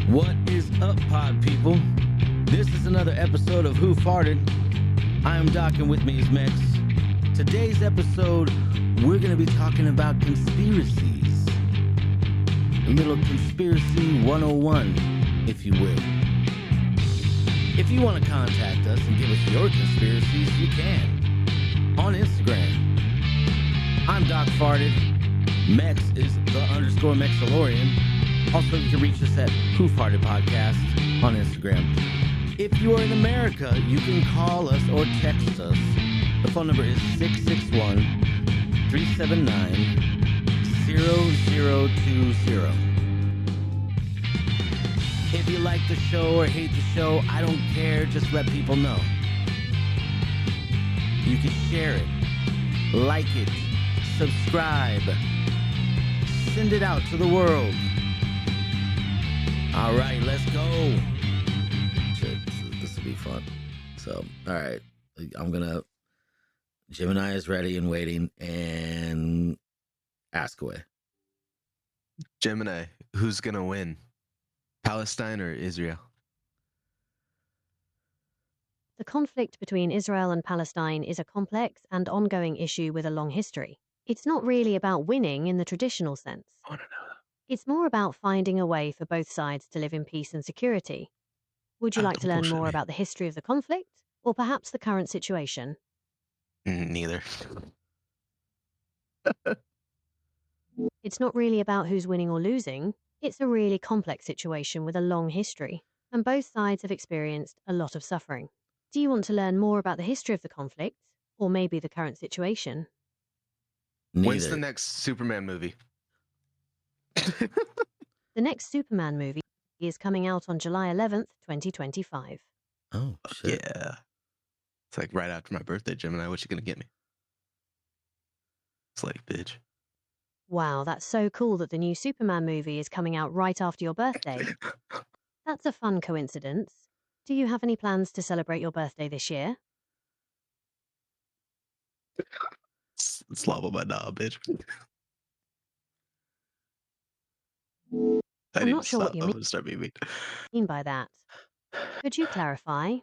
What is up, pod people? This is another episode of Who Farted. I am Doc, and with me is Mex. Today's episode, we're going to be talking about conspiracies. A little conspiracy 101, if you will. If you want to contact us and give us your conspiracies, you can. On Instagram, I'm Doc Farted. Mex is the _Mexalorian. Also, you can reach us at Who Farted Podcast on Instagram. If you are in America, you can call us or text us. The phone number is 661-379-0020. If you like the show or hate the show, I don't care. Just let people know. You can share it, like it, subscribe, send it out to the world. All right, let's go. Shit, this will be fun. So, all right, Gemini is ready and waiting, and ask away. Gemini, who's gonna win? Palestine or Israel? The conflict between Israel and Palestine is a complex and ongoing issue with a long history. It's not really about winning in the traditional sense. I want to know. It's more about finding a way for both sides to live in peace and security. Would you like to learn more about the history of the conflict, or perhaps the current situation? Neither. It's not really about who's winning or losing. It's a really complex situation with a long history, and both sides have experienced a lot of suffering. Do you want to learn more about the history of the conflict, or maybe the current situation? Neither. When's the next Superman movie? The next Superman movie is coming out on July 11th, 2025. Oh, shit. Yeah. It's like right after my birthday, Gemini. What you gonna get me? It's like, bitch. Wow, that's so cool that the new Superman movie is coming out right after your birthday. That's a fun coincidence. Do you have any plans to celebrate your birthday this year? Slobber my knob, bitch. I'm not sure what you I'm gonna start being mean by that. Could you clarify?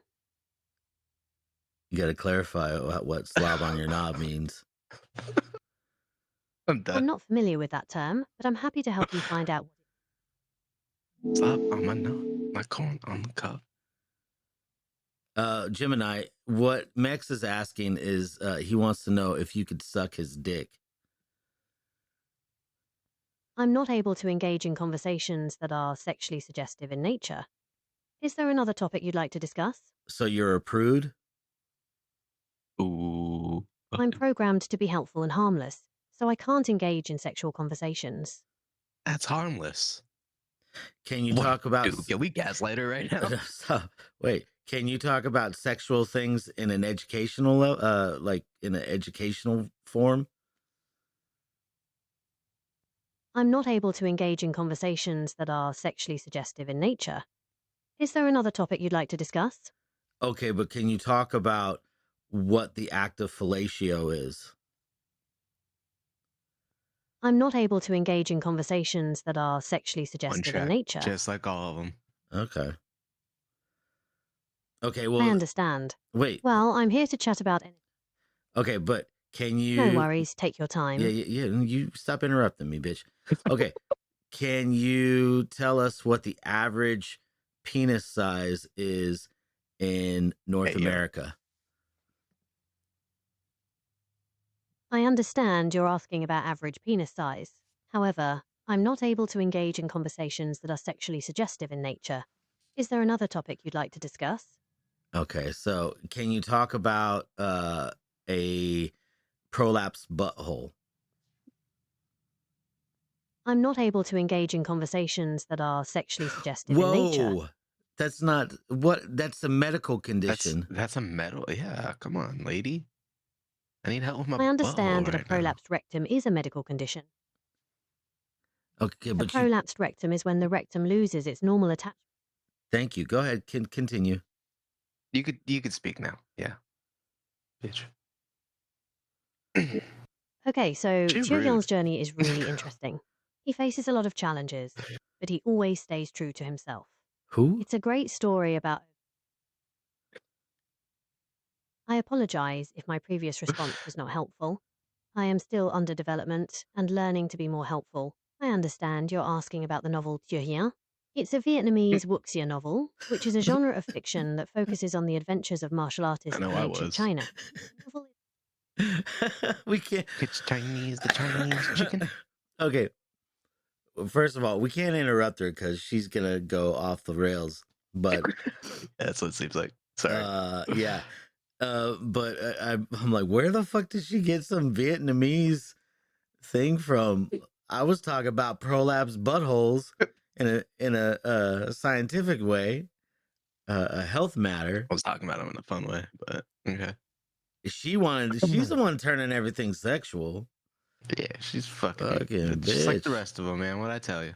You got to clarify what slob on your knob means. I'm done. I'm not familiar with that term, but I'm happy to help you find out. Slob on my knob. My corn on the cob. Gemini, what Mex is asking is he wants to know if you could suck his dick. I'm not able to engage in conversations that are sexually suggestive in nature. Is there another topic you'd like to discuss? So you're a prude? Ooh. I'm programmed to be helpful and harmless, so I can't engage in sexual conversations. That's harmless. Can you talk about... Dude, can we gaslight her right now? Wait, can you talk about sexual things in an educational, like in an educational form? I'm not able to engage in conversations that are sexually suggestive in nature. Is there another topic you'd like to discuss? Okay, but can you talk about what the act of fellatio is? I'm not able to engage in conversations that are sexually suggestive in nature. Just like all of them. Okay. Okay, well... I understand. Wait. Well, I'm here to chat about anything. Okay, but can you... No worries, take your time. Yeah, you stop interrupting me, bitch. Okay, can you tell us what the average penis size is in North America? I understand you're asking about average penis size. However, I'm not able to engage in conversations that are sexually suggestive in nature. Is there another topic you'd like to discuss? Okay, so can you talk about a prolapsed butthole? I'm not able to engage in conversations that are sexually suggestive in nature. Whoa, that's not what. That's a medical condition. That's a yeah. Come on, lady. I need help with my. I understand that right a prolapsed rectum is a medical condition. Okay, but a prolapsed rectum is when the rectum loses its normal attachment. Thank you. Go ahead. Continue. You could speak now. Yeah, bitch. Okay, so Chirion's journey is really interesting. He faces a lot of challenges, but he always stays true to himself. Who? It's a great story about. I apologize if my previous response was not helpful. I am still under development and learning to be more helpful. I understand you're asking about the novel Thieu Rien. It's a Vietnamese wuxia novel, which is a genre of fiction that focuses on the adventures of martial I artists know in I ancient was. China. The novel We can't. It's Chinese, the Chinese chicken. Okay. Well, first of all, we can't interrupt her because she's gonna go off the rails. But That's what it seems like. Sorry. yeah. But I'm like, where the fuck did she get some Vietnamese thing from? I was talking about prolapse buttholes in a scientific way, a health matter. I was talking about him in a fun way, but okay. She's the one turning everything sexual. Yeah, she's fucking just like the bitch. rest of them, man. What I tell you,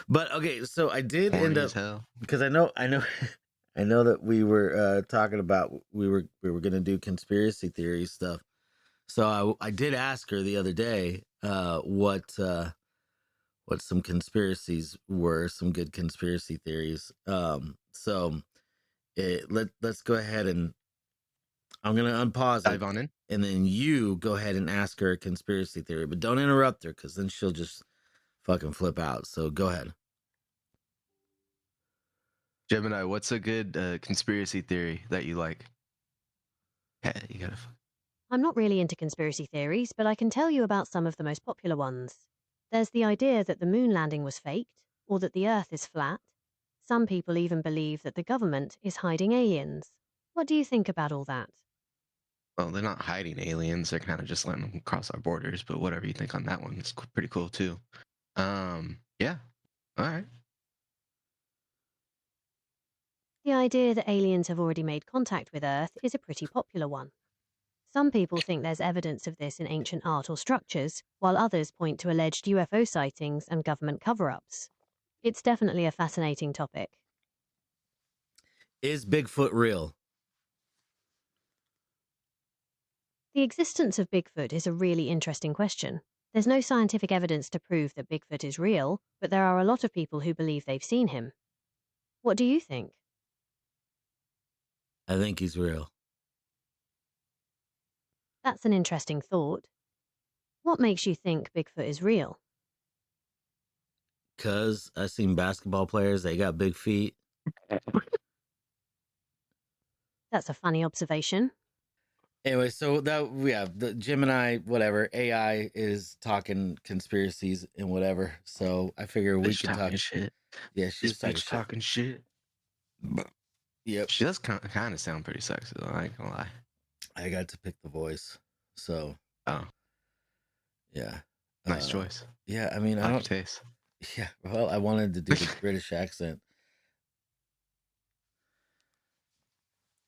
But okay, so I did end horny up as hell. because I know I know that we were talking about we were gonna do conspiracy theory stuff. So I did ask her the other day what some conspiracies were, some good conspiracy theories. So let's go ahead and I'm gonna unpause it, Dive on in. and then you go ahead and ask her a conspiracy theory, but don't interrupt her because then she'll just fucking flip out. So go ahead. Gemini, what's a good conspiracy theory that you like? Yeah, you gotta. I'm not really into conspiracy theories, but I can tell you about some of the most popular ones. There's the idea that the moon landing was faked, or that the Earth is flat. Some people even believe that the government is hiding aliens. What do you think about all that? Well, they're not hiding aliens. They're kind of just letting them cross our borders. But whatever you think on that one, it's pretty cool too. Yeah. All right. The idea that aliens have already made contact with Earth is a pretty popular one. Some people think there's evidence of this in ancient art or structures, while others point to alleged UFO sightings and government cover-ups. It's definitely a fascinating topic. Is Bigfoot real? The existence of Bigfoot is a really interesting question. There's no scientific evidence to prove that Bigfoot is real, but there are a lot of people who believe they've seen him. What do you think? I think he's real. That's an interesting thought. What makes you think Bigfoot is real? Cause I seen basketball players, they got big feet. That's a funny observation. Anyway, so the Gemini, whatever, AI is talking conspiracies and whatever. So I figure we Bitch could talking talk. shit. Yeah, she This was talking bitch shit. talking shit. Yep. She does kind of sound pretty sexy though. I ain't gonna lie. I got to pick the voice. So Oh, yeah. nice choice. Yeah, I mean, I Like your don't. taste. Yeah, well, I wanted to do the British accent.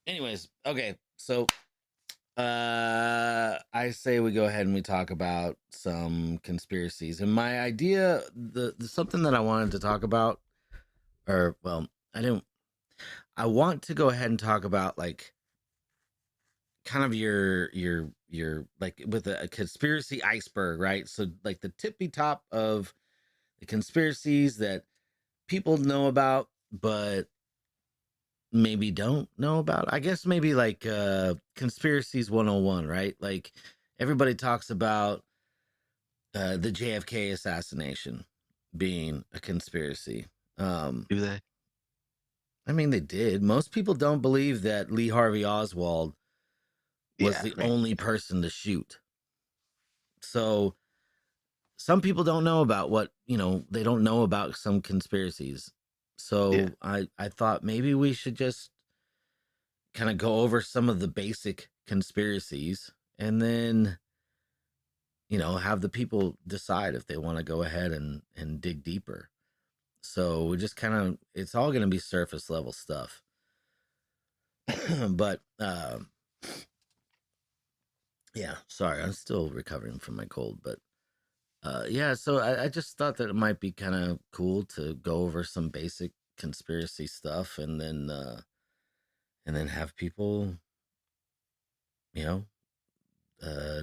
Anyways, okay, so I say we go ahead and we talk about some conspiracies. And my idea, the something that I wanted to talk about, or well, I want to go ahead and talk about like kind of your like with a conspiracy iceberg, right? So like the tippy top of the conspiracies that people know about, but maybe don't know about. I guess maybe like conspiracies 101, right? Like everybody talks about the JFK assassination being a conspiracy. Do they? I mean, they did. Most people don't believe that Lee Harvey Oswald was Yeah, the man. only person to shoot. So some people don't know about they don't know about some conspiracies. So Yeah. I thought maybe we should just kind of go over some of the basic conspiracies and then have the people decide if they want to go ahead and dig deeper. So we just kind of it's all going to be surface level stuff. But yeah, sorry, I'm still recovering from my cold, but yeah, so I just thought that it might be kind of cool to go over some basic conspiracy stuff and then have people you know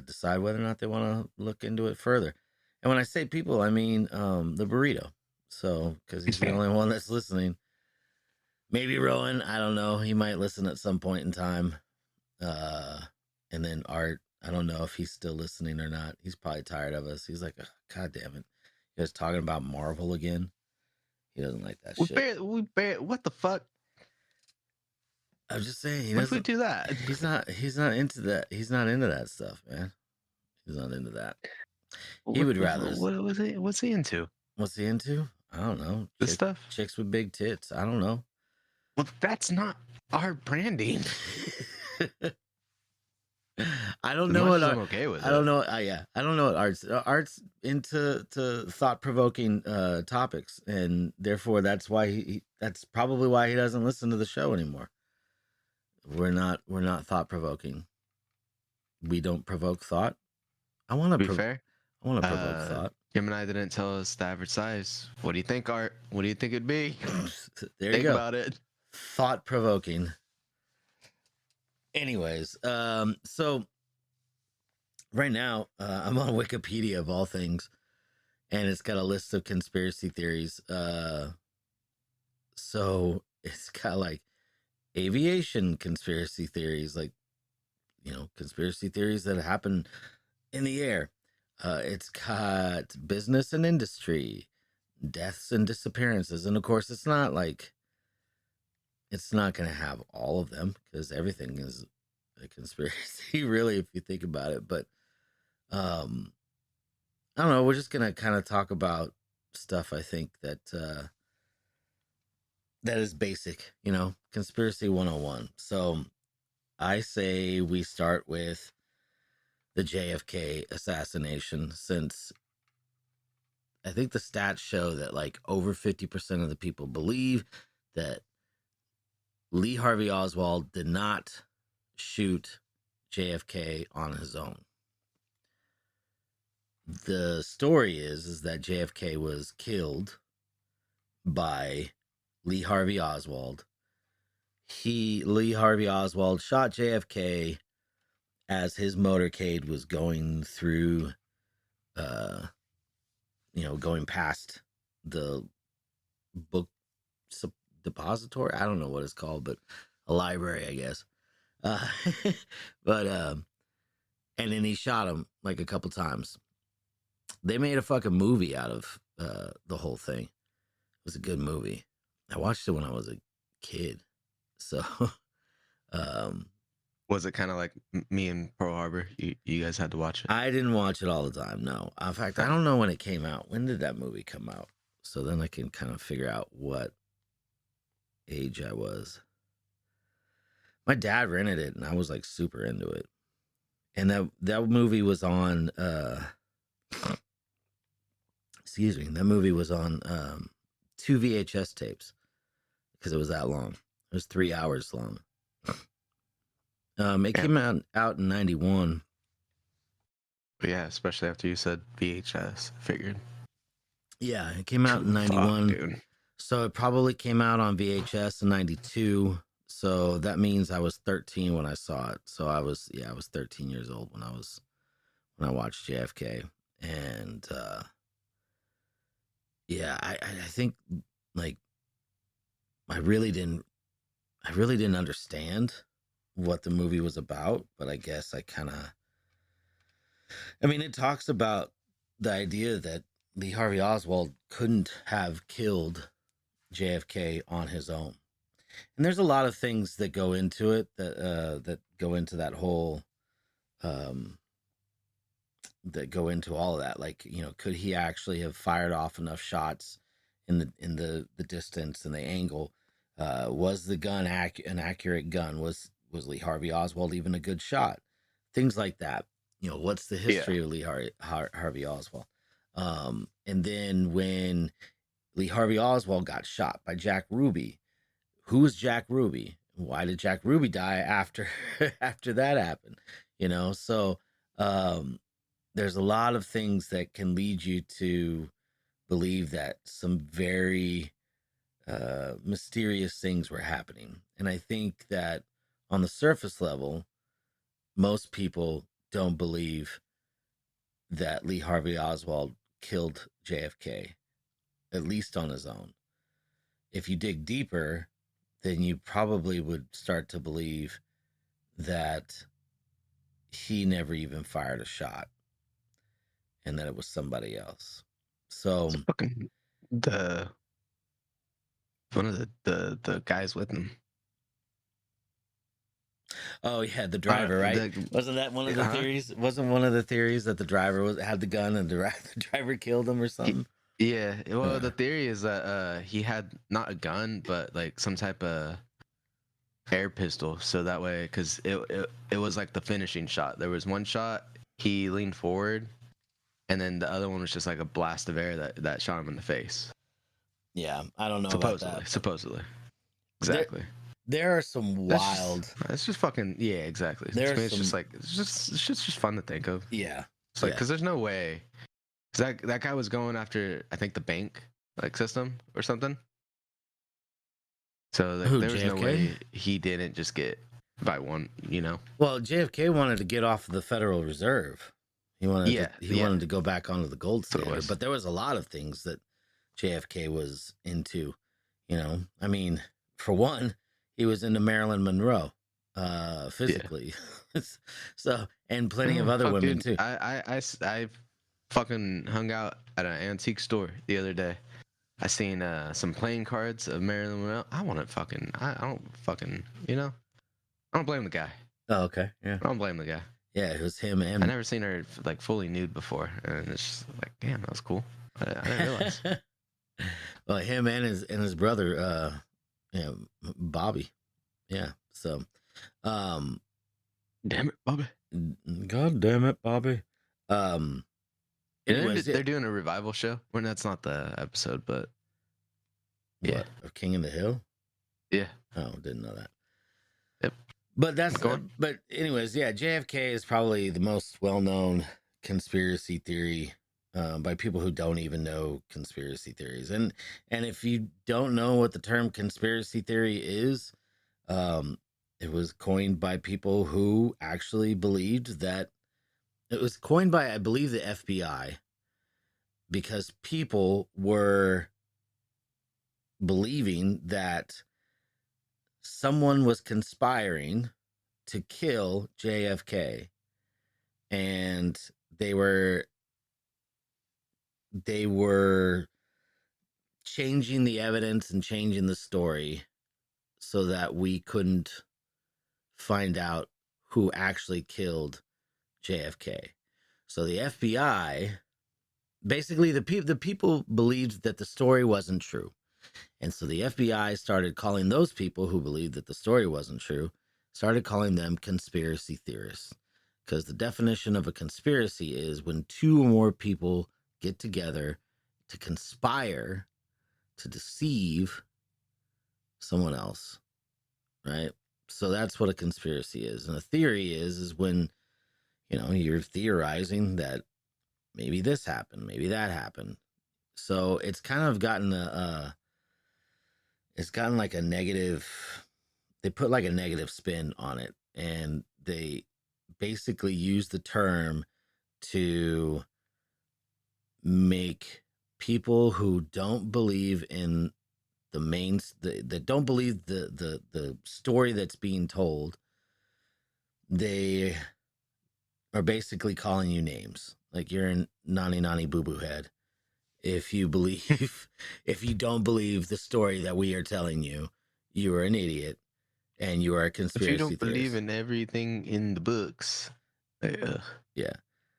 decide whether or not they want to look into it further. And when I say people, I mean the burrito. So, because he's the only one that's listening. Maybe Rowan, I don't know. He might listen at some point in time. And then Art, I don't know if he's still listening or not. He's probably tired of us. He's like, "Ugh, God damn it. You guys talking about Marvel again?" He doesn't like that shit. What the fuck? I'm just saying, he What if we doesn't. do that? He's not into that. He's not into that stuff, man. He's not into that. He would rather. What's he into? What's he into? I don't know. This stuff? Chicks with big tits. I don't know. Well, that's not our branding. I don't As know much what as I'm okay with I don't it. know. Yeah, I don't know what Art's into thought provoking topics, and therefore that's why that's probably why he doesn't listen to the show anymore. We're not thought provoking. We don't provoke thought. I want to be fair. I want to provoke thought. Gemini didn't tell us the average size. What do you think, Art? What do you think it'd be? There you Think go. about it. Thought provoking. Anyways, so right now I'm on Wikipedia of all things, and it's got a list of conspiracy theories. So it's got like aviation conspiracy theories, like, you know, conspiracy theories that happen in the air. It's got business and industry, deaths and disappearances, and of course it's not going to have all of them because everything is a conspiracy, really, if you think about it. But I don't know. We're just gonna kind of talk about stuff. I think that that is basic, you know, conspiracy 101. So I say we start with the JFK assassination, since I think the stats show that like over 50% of the people believe that Lee Harvey Oswald did not shoot JFK on his own. The story is that JFK was killed by Lee Harvey Oswald. Lee Harvey Oswald shot JFK as his motorcade was going through, going past the book depository. I don't know what it's called, but a library, I guess. But and then he shot him like a couple times. They made a fucking movie out of the whole thing. It was a good movie. I watched it when I was a kid. So was it kind of like me and Pearl Harbor? You guys had to watch it? I didn't watch it all the time, no. In fact, I don't know when it came out. When did that movie come out? So then I can kind of figure out what age I was. My dad rented it, and I was like super into it. And that movie was on excuse me, that movie was on 2 VHS tapes because it was that long. It was 3 hours long. It came out in 91. But yeah, especially after you said VHS, I figured. Yeah, it came out in 91. Fuck, dude. So it probably came out on VHS in 92. So that means I was 13 when I saw it. So I was 13 years old when I watched JFK. And I think like I really didn't understand what the movie was about, but I guess it talks about the idea that Lee Harvey Oswald couldn't have killed JFK on his own. And there's a lot of things that go into it that go into that whole that go into all of that. Like, you know, could he actually have fired off enough shots in the distance and the angle? Was the gun an accurate gun? Was Lee Harvey Oswald even a good shot? Things like that. You know, what's the history of Lee Harvey Oswald? And then when Lee Harvey Oswald got shot by Jack Ruby, who was Jack Ruby? Why did Jack Ruby die after that happened? You know, so there's a lot of things that can lead you to believe that some very mysterious things were happening. And I think that on the surface level, most people don't believe that Lee Harvey Oswald killed JFK, at least on his own. If you dig deeper, then you probably would start to believe that he never even fired a shot and that it was somebody else. So It's fucking the one of the guys with him. oh yeah, the driver, right? Wasn't that one of the theories? Wasn't one of the theories that the driver had the gun and the driver killed him or something? Yeah. Well, the theory is that he had not a gun, but like some type of air pistol. So that way, because it was like the finishing shot. There was one shot, he leaned forward, and then the other one was just like a blast of air that shot him in the face. Yeah, I don't know Supposedly, about that. Supposedly. Exactly. There are some wild. It's just fucking exactly. It's just like it's just fun to think of. Yeah, it's like because there's no way. Cause that guy was going after I think the bank like system or something. So like, there was JFK? No way he didn't just get by one. Well, JFK wanted to get off of the Federal Reserve. He wanted wanted to go back onto the gold standard. But there was a lot of things that JFK was into. I mean, for one, he was into Marilyn Monroe, physically. So, and plenty of other women too. I fucking hung out at an antique store the other day. I seen some playing cards of Marilyn Monroe. I don't fucking, I don't blame the guy. Oh, okay, yeah. I don't blame the guy. Yeah, it was him and I never seen her like fully nude before, and it's just like, damn, that was cool. I didn't realize. Well, him and his brother, Bobby. Yeah. So, damn it, Bobby. God damn it, Bobby. Anyways, they're doing a revival show. Well, that's not the episode, but yeah, what, of King of the Hill. Yeah. Oh, didn't know that. Yep. But that's but anyways, yeah, JFK is probably the most well-known conspiracy theory by people who don't even know conspiracy theories. And if you don't know what the term conspiracy theory is, it was coined by people who actually believed that it was coined by, I believe, the FBI, because people were believing that someone was conspiring to kill JFK, and they were changing the evidence and changing the story so that we couldn't find out who actually killed JFK. So the FBI, basically the people believed that the story wasn't true. And so the FBI started calling those people who believed that the story wasn't true, started calling them conspiracy theorists. Because the definition of a conspiracy is when two or more people get together to conspire to deceive someone else, right? So that's what a conspiracy is. And a theory is when, you're theorizing that maybe this happened, maybe that happened. So it's kind of gotten it's gotten like a negative, they put like a negative spin on it, and they basically use the term to make people who don't believe in that don't believe the story that's being told, they are basically calling you names. Like, you're a nani boo boo head if you don't believe the story that we are telling you. You are an idiot and you are a conspiracy theorist. If you don't believe theorist. in everything in the books. Yeah.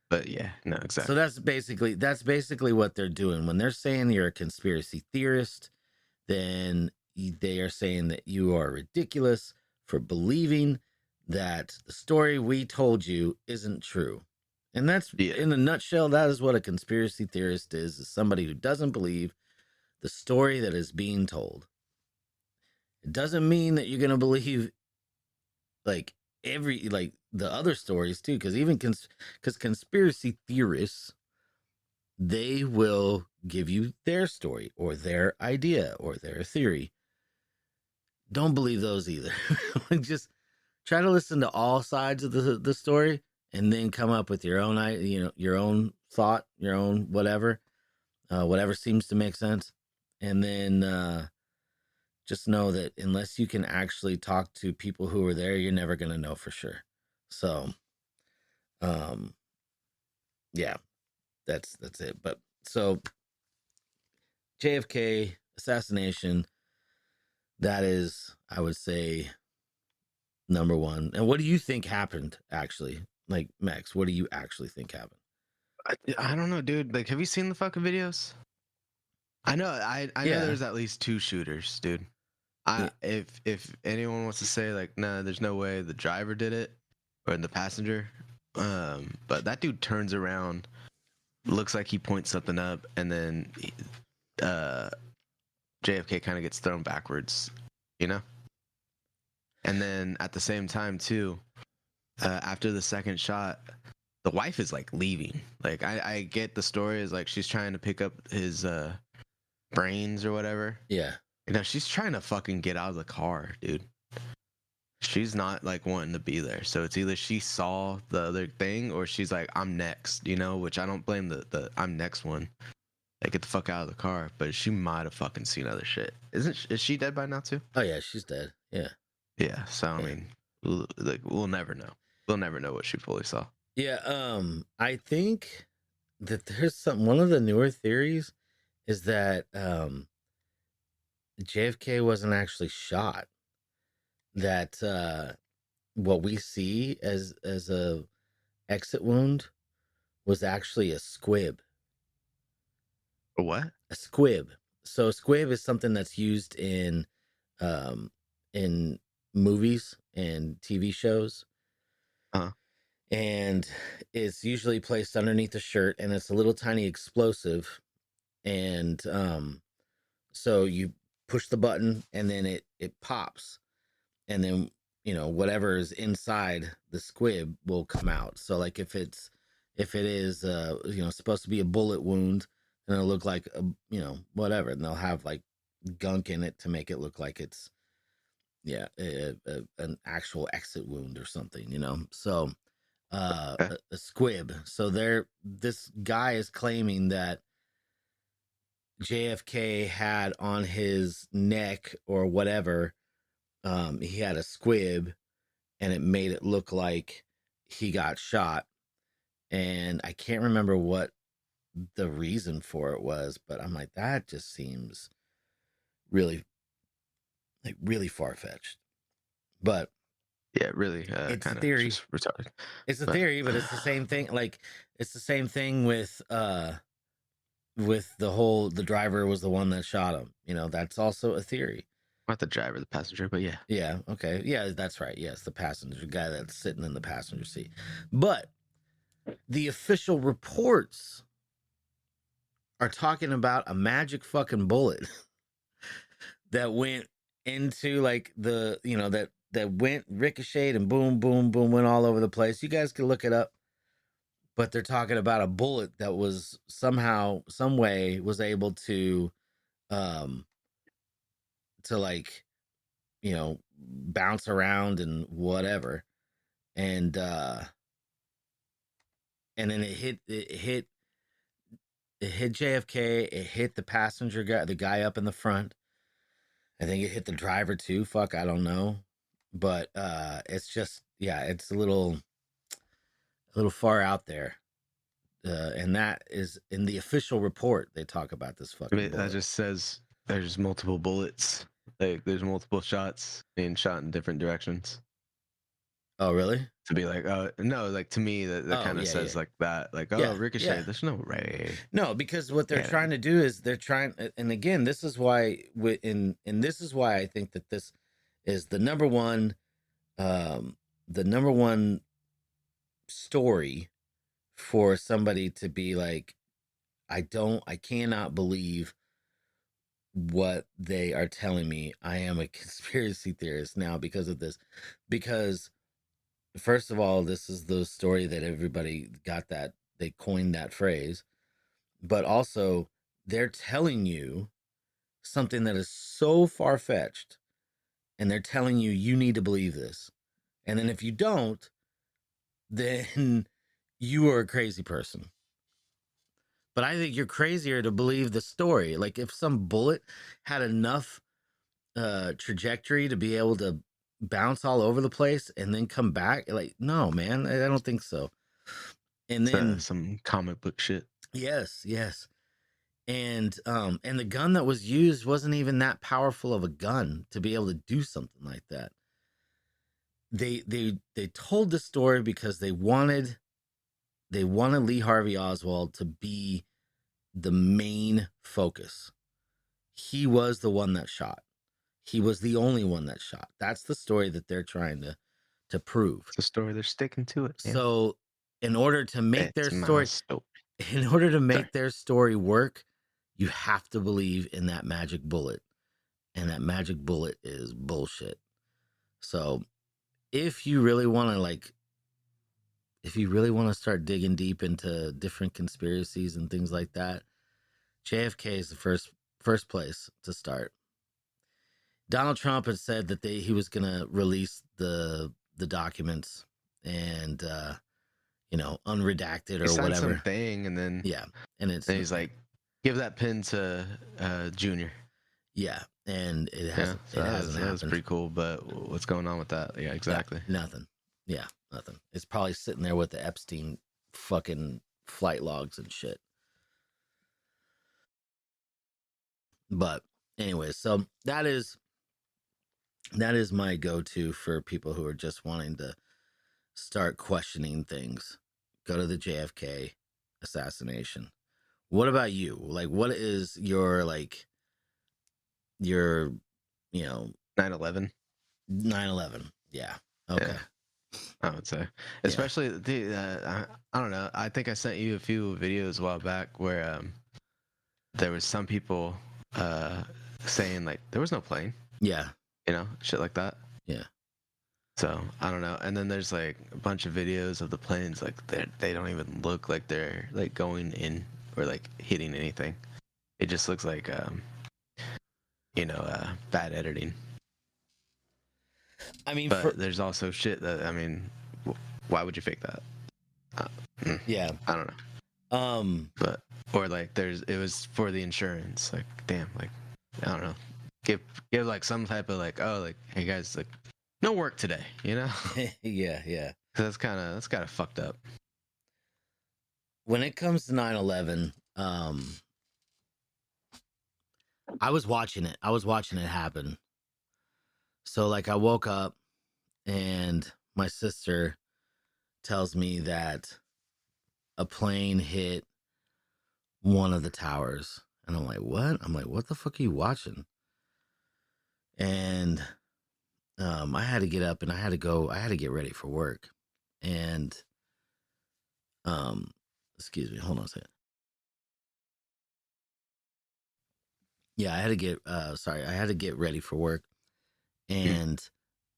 But yeah, no, exactly. So that's basically what they're doing. When they're saying you're a conspiracy theorist, then they are saying that you are ridiculous for believing that the story we told you isn't true. And that's, in a nutshell, that is what a conspiracy theorist is somebody who doesn't believe the story that is being told. It doesn't mean that you're going to believe like the other stories too, because even because conspiracy theorists, they will give you their story or their idea or their theory. Don't believe those either. Just try to listen to all sides of the story and then come up with your own, your own thought, your own whatever. whatever seems to make sense. And then just know that unless you can actually talk to people who were there, you're never going to know for sure. So, um, yeah, that's it. But so JFK assassination, that is, I would say, number one. And what do you think happened actually? Like, Max, what do you actually think happened? I don't know, dude. Like, have you seen the fucking videos? I know Yeah. there's at least 2 shooters, dude. Yeah. If anyone wants to say like, nah, there's no way the driver did it or the passenger, but that dude turns around, looks like he points something up, and then JFK kind of gets thrown backwards, you know. And then at the same time too, after the second shot, the wife is like leaving. Like I get the story is like she's trying to pick up his brains or whatever. Yeah. You know, she's trying to fucking get out of the car, dude. She's not like wanting to be there. So it's either she saw the other thing or she's like, I'm next, you know, which I don't blame the I'm next one. Like, get the fuck out of the car. But she might have fucking seen other shit. Is she dead by now too? Oh yeah, she's dead. Yeah. Yeah. So I Yeah. mean, we'll never know. We'll never know what she fully saw. Yeah. I think that there's one of the newer theories is that JFK wasn't actually shot. That what we see as a exit wound was actually a squib. A what? A squib. So a squib is something that's used um in movies and TV shows. Uh-huh. And it's usually placed underneath the shirt, and it's a little tiny explosive. And so you push the button and then it pops, and then whatever is inside the squib will come out. So like if it is supposed to be a bullet wound, then it'll look like a whatever, and they'll have like gunk in it to make it look like it's an actual exit wound or something, so a squib. So this guy is claiming that JFK had on his neck or whatever, he had a squib, and it made it look like he got shot. And I can't remember what the reason for it was, but I'm like, that just seems really far-fetched. But yeah, really, it's a kind of theory. just retarded. It's a theory, but it's the same thing. Like, it's the same thing with the driver was the one that shot him. That's also a theory. Not the driver, the passenger, but yeah. Yeah, okay. Yeah, that's right. Yes, the passenger guy that's sitting in the passenger seat. But the official reports are talking about a magic fucking bullet that went into like that went ricocheted and boom, boom, boom, went all over the place. You guys can look it up. But they're talking about a bullet that was somehow, some way, was able to like, bounce around and whatever. And then it hit JFK, it hit the passenger guy, the guy up in the front. I think it hit the driver too. Fuck, I don't know. But it's just, it's a little far out there. And that is in the official report. They talk about this fucking bullet. That just says there's multiple bullets. Like, there's multiple shots being shot in different directions. Oh, really? To be like, oh no, like to me that kind of says like that, like, oh, ricochet. Yeah. There's no way. No, because what they're trying to do is and again, this is why this is why I think that this is the number one story for somebody to be like, I cannot believe what they are telling me. I am a conspiracy theorist now because of this. Because first of all, this is the story that everybody got, that they coined that phrase. But also, they're telling you something that is so far-fetched, and they're telling you need to believe this. And then if you don't, then you are a crazy person. But I think you're crazier to believe the story. Like if some bullet had enough trajectory to be able to bounce all over the place and then come back, like no, man, I don't think so. And then some comic book shit. yes, and the gun that was used wasn't even that powerful of a gun to be able to do something like that. They told the story because they wanted Lee Harvey Oswald to be the main focus. He was the one that shot. He was the only one that shot. That's the story that they're trying to prove. It's a story, they're sticking to it. Man. So in order to make their story work, you have to believe in that magic bullet. And that magic bullet is bullshit. So if you really want to start digging deep into different conspiracies and things like that, JFK is the first place to start. Donald Trump had said that he was going to release the documents and unredacted or whatever something, and then and he's like, give that pin to Junior. Yeah, and it hasn't. So that's pretty cool. But what's going on with that? Yeah, exactly. Nothing. Yeah, nothing. It's probably sitting there with the Epstein fucking flight logs and shit. But anyway, so that is my go-to for people who are just wanting to start questioning things. Go to the JFK assassination. What about you? Like, what is your 9/11? 9/11. Yeah. Okay. Yeah, I would say, especially I don't know. I think I sent you a few videos a while back where there was some people saying like there was no plane. Yeah. Shit like that. Yeah. So I don't know. And then there's like a bunch of videos of the planes like they don't even look like they're like going in or like hitting anything. It just looks like bad editing. I mean, but there's also shit that why would you fake that? Yeah, I don't know. But or like it was for the insurance. Like damn, like I don't know. Give like some type of like, oh, like hey guys, like no work today, yeah. That's kind of fucked up. When it comes to 9/11, I was watching it happen. So like I woke up and my sister tells me that a plane hit one of the towers. And I'm like, what? I'm like, what the fuck are you watching? And I had to get up and I had to get ready for work. And excuse me, hold on a second. Yeah, I had to get ready for work. And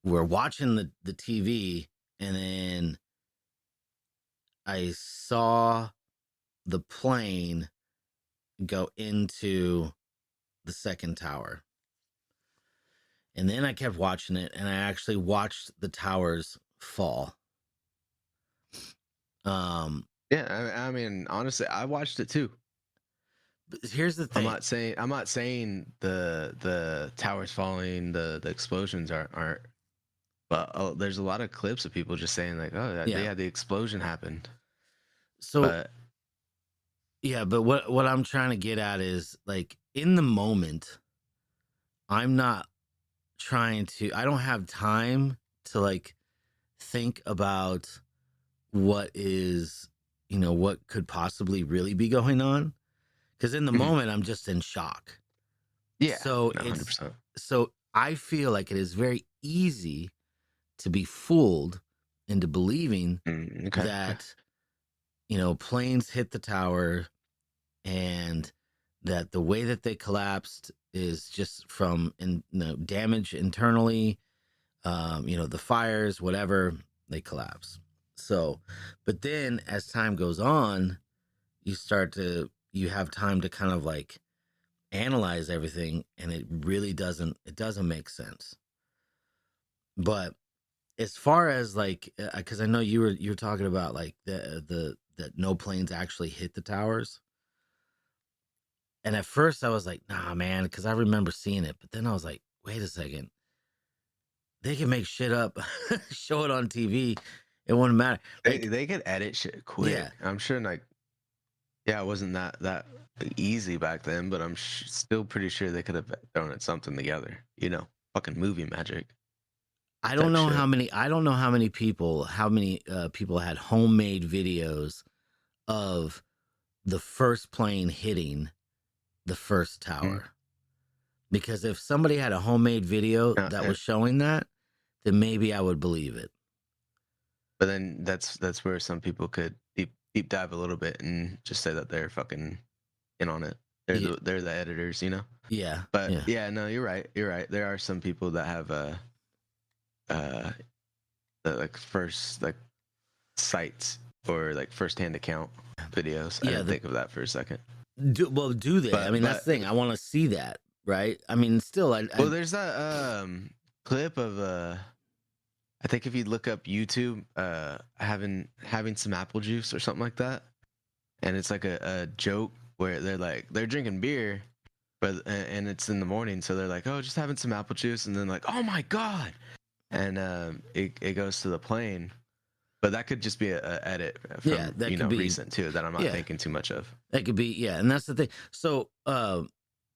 we're watching the TV, and then I saw the plane go into the second tower. And then I kept watching it, and I actually watched the towers fall. Yeah, I mean, honestly, I watched it too. But here's the thing. I'm not saying the towers falling, the explosions aren't. But there's a lot of clips of people just saying like, oh yeah, the explosion happened. So but what I'm trying to get at is like in the moment, I don't have time to like think about what could possibly really be going on. Because in the moment, I'm just in shock. Yeah. So 100%. So I feel like it is very easy to be fooled into believing that, planes hit the tower and that the way that they collapsed is just from damage internally, the fires, whatever, they collapse. So, but then as time goes on, you have time to kind of like analyze everything, and it really doesn't make sense. But as far as like, because I know you were talking about like that no planes actually hit the towers. And at first I was like, nah, man, because I remember seeing it. But then I was like, wait a second. They can make shit up, show it on TV. It wouldn't matter. Like, They could edit shit quick. yeah, I'm sure, like, yeah, it wasn't that easy back then, but I'm still pretty sure they could have thrown it something together. You know, fucking movie magic. I don't Type know shit. how many people had homemade videos of the first plane hitting the first tower. Because if somebody had a homemade video that was showing that, then maybe I would believe it. But then that's where some people could deep dive a little bit and just say that they're fucking in on it. They're the editors, you know. Yeah. But yeah, no, you're right. You're right. There are some people that have the like first like sites or like first-hand account videos. I didn't think of that for a second. Do they? I mean, that's the thing. I want to see that, right? I mean, still, well, there's that clip of I think if you look up YouTube, having some apple juice or something like that, and it's like a joke where they're drinking beer, but and it's in the morning, so they're like, oh, just having some apple juice, and then like, oh my god, and it goes to the plane. But that could just be a edit from that could be recent too that I'm not thinking too much of. That could be, and that's the thing. So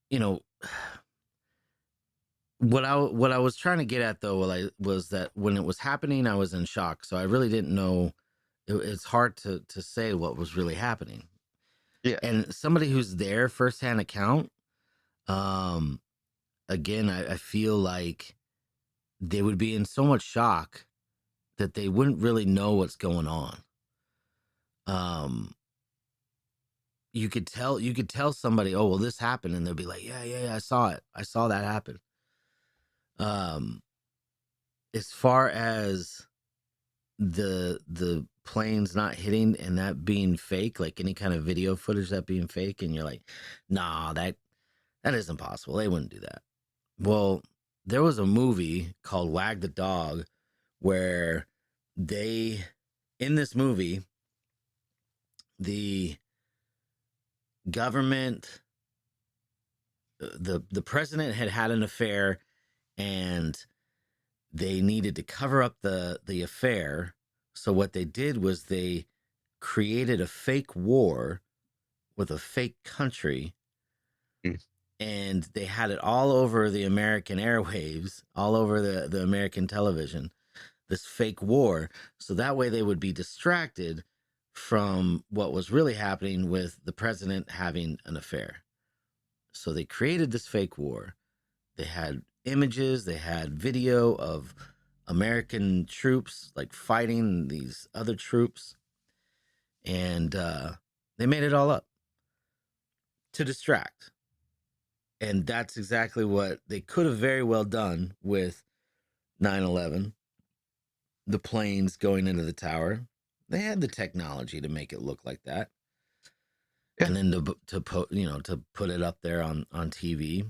you know, what I was trying to get at though was that when it was happening, I was in shock. So I really didn't know. It's hard to say what was really happening. Yeah, and somebody who's there firsthand account, again, I feel like they would be in so much shock that they wouldn't really know what's going on. You could tell somebody, oh, well, this happened, and they'll be like, yeah, I saw it. I saw that happen. As far as the planes not hitting and that being fake, like any kind of video footage that being fake, and you're like, nah, that isn't possible. They wouldn't do that. Well, there was a movie called Wag the Dog where in this movie, the government, the president had an affair, and they needed to cover up the affair. So what they did was they created a fake war with a fake country, and they had it all over the American airwaves, all over the American television, this fake war. So that way they would be distracted from what was really happening with the president having an affair. So they created this fake war. They had images, they had video of American troops like fighting these other troops, and they made it all up to distract. And that's exactly what they could have very well done with 9/11, the planes going into the tower. They had the technology to make it look like that, and then to put it up there on TV.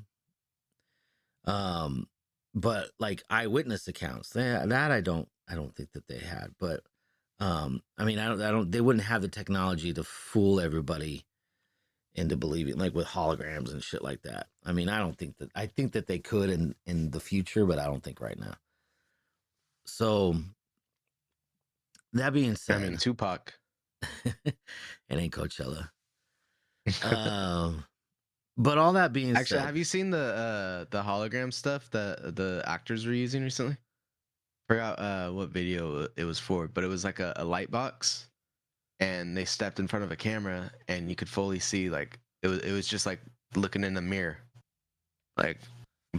But like eyewitness accounts, that I don't think that they had. But I mean, they wouldn't have the technology to fool everybody into believing, like with holograms and shit like that. I mean, I think that they could in the future, but I don't think right now. So that being said, I mean, Tupac. It ain't Coachella. But all that being said, have you seen the hologram stuff that the actors were using recently? Forgot what video it was for, but it was like a light box, and they stepped in front of a camera, and you could fully see, like, it was just like looking in a mirror, like,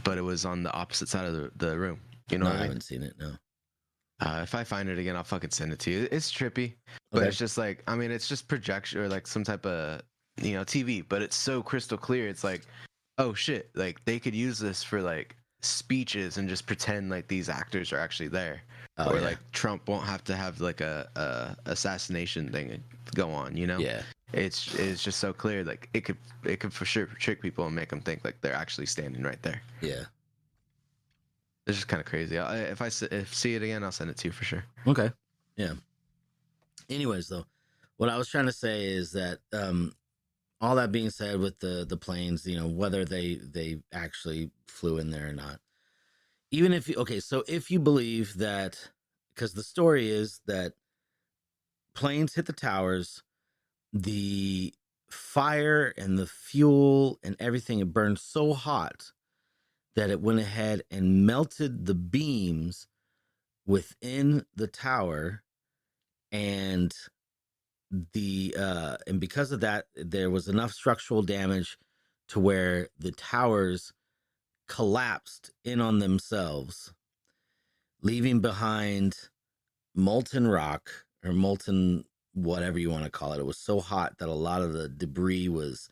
but it was on the opposite side of the room. You know, I haven't seen it. No. If I find it again, I'll fucking send it to you. It's trippy, but it's just like, I mean, it's just projection or like some type of TV, but it's so crystal clear. It's like, oh shit, like they could use this for like speeches and just pretend like these actors are actually there. Or like Trump won't have to have like a assassination thing go on, Yeah. It's just so clear, like it could for sure trick people and make them think like they're actually standing right there. Yeah. It's just kind of crazy. If I see it again, I'll send it to you for sure. Okay. Yeah. Anyways, though, what I was trying to say is that all that being said, with the planes, whether they actually flew in there or not, even if you, okay, so if you believe that, because the story is that planes hit the towers, the fire and the fuel and everything, it burned so hot that it went ahead and melted the beams within the tower, and and because of that, there was enough structural damage to where the towers collapsed in on themselves, leaving behind molten rock, or molten whatever you want to call it. It was so hot that a lot of the debris was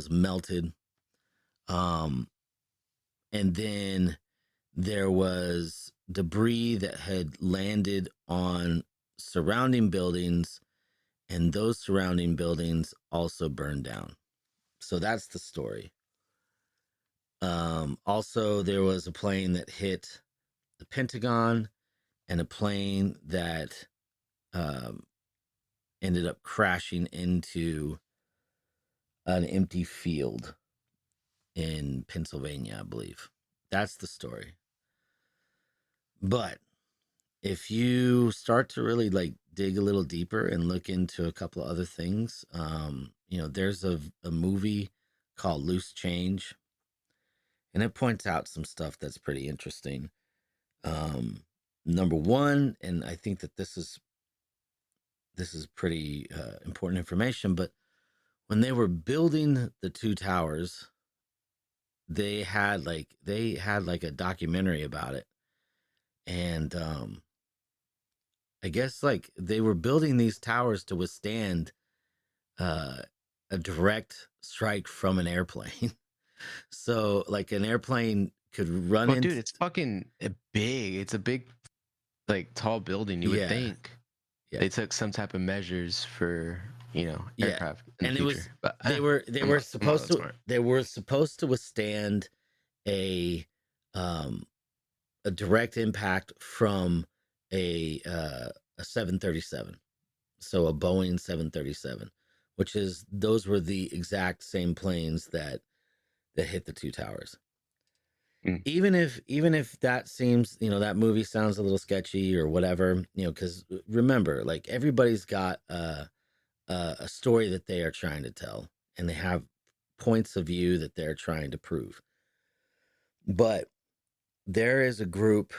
melted. And then there was debris that had landed on surrounding buildings, and those surrounding buildings also burned down. So that's the story. Also, there was a plane that hit the Pentagon, and a plane that ended up crashing into an empty field in Pennsylvania, I believe. That's the story. But if you start to really like dig a little deeper and look into a couple of other things, there's a movie called Loose Change, and it points out some stuff that's pretty interesting. Number one, and I think that this is pretty important information, but when they were building the two towers, they had like a documentary about it. And I guess like they were building these towers to withstand a direct strike from an airplane. So like an airplane could run Well, into. dude, it's fucking big. It's a big, like, tall building. You would think they took some type of measures for, aircraft in the future. But they were supposed to withstand a direct impact from a 737, so a Boeing 737, which is, those were the exact same planes that hit the two towers. Even if that seems, that movie sounds a little sketchy or whatever, because remember, like, everybody's got a story that they are trying to tell, and they have points of view that they're trying to prove. But there is a group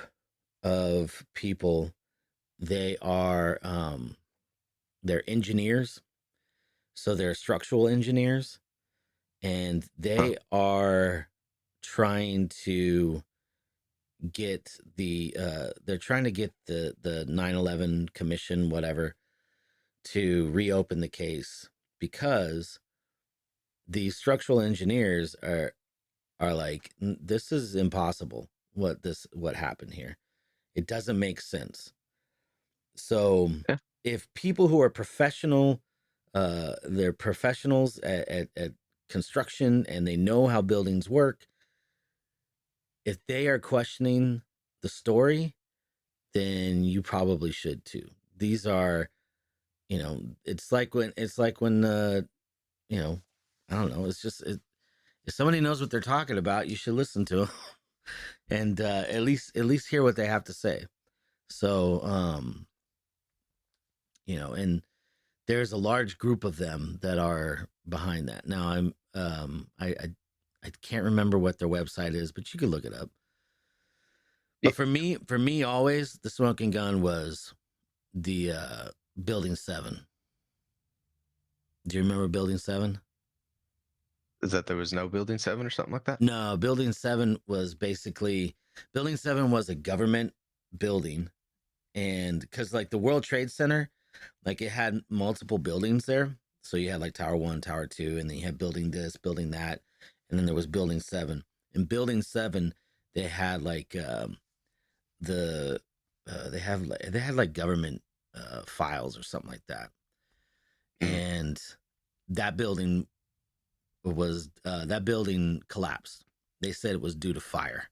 of people. They are they're engineers, so they're structural engineers, and they are trying to get the 9/11 commission, whatever, to reopen the case, because the structural engineers are like, this is impossible. What happened here? It doesn't make sense. So Yeah. if people who are professional, they're professionals at construction, and they know how buildings work, if they are questioning the story, then you probably should too. These are, it's like when I don't know. It's just, if somebody knows what they're talking about, you should listen to them and at least hear what they have to say. So, and there's a large group of them that are behind that. Now, I can't remember what their website is, but you could look it up. But for me, always the smoking gun was the Building 7. Do you remember Building 7? Is that there was no Building 7 or something like that? No, Building 7 was a government building. And because like the World Trade Center, like, it had multiple buildings there. So you had like Tower 1, Tower 2, and then you had building this, building that. And then there was Building 7. In Building 7, they had like they had like government files or something like that. And that building collapsed. They said it was due to fire.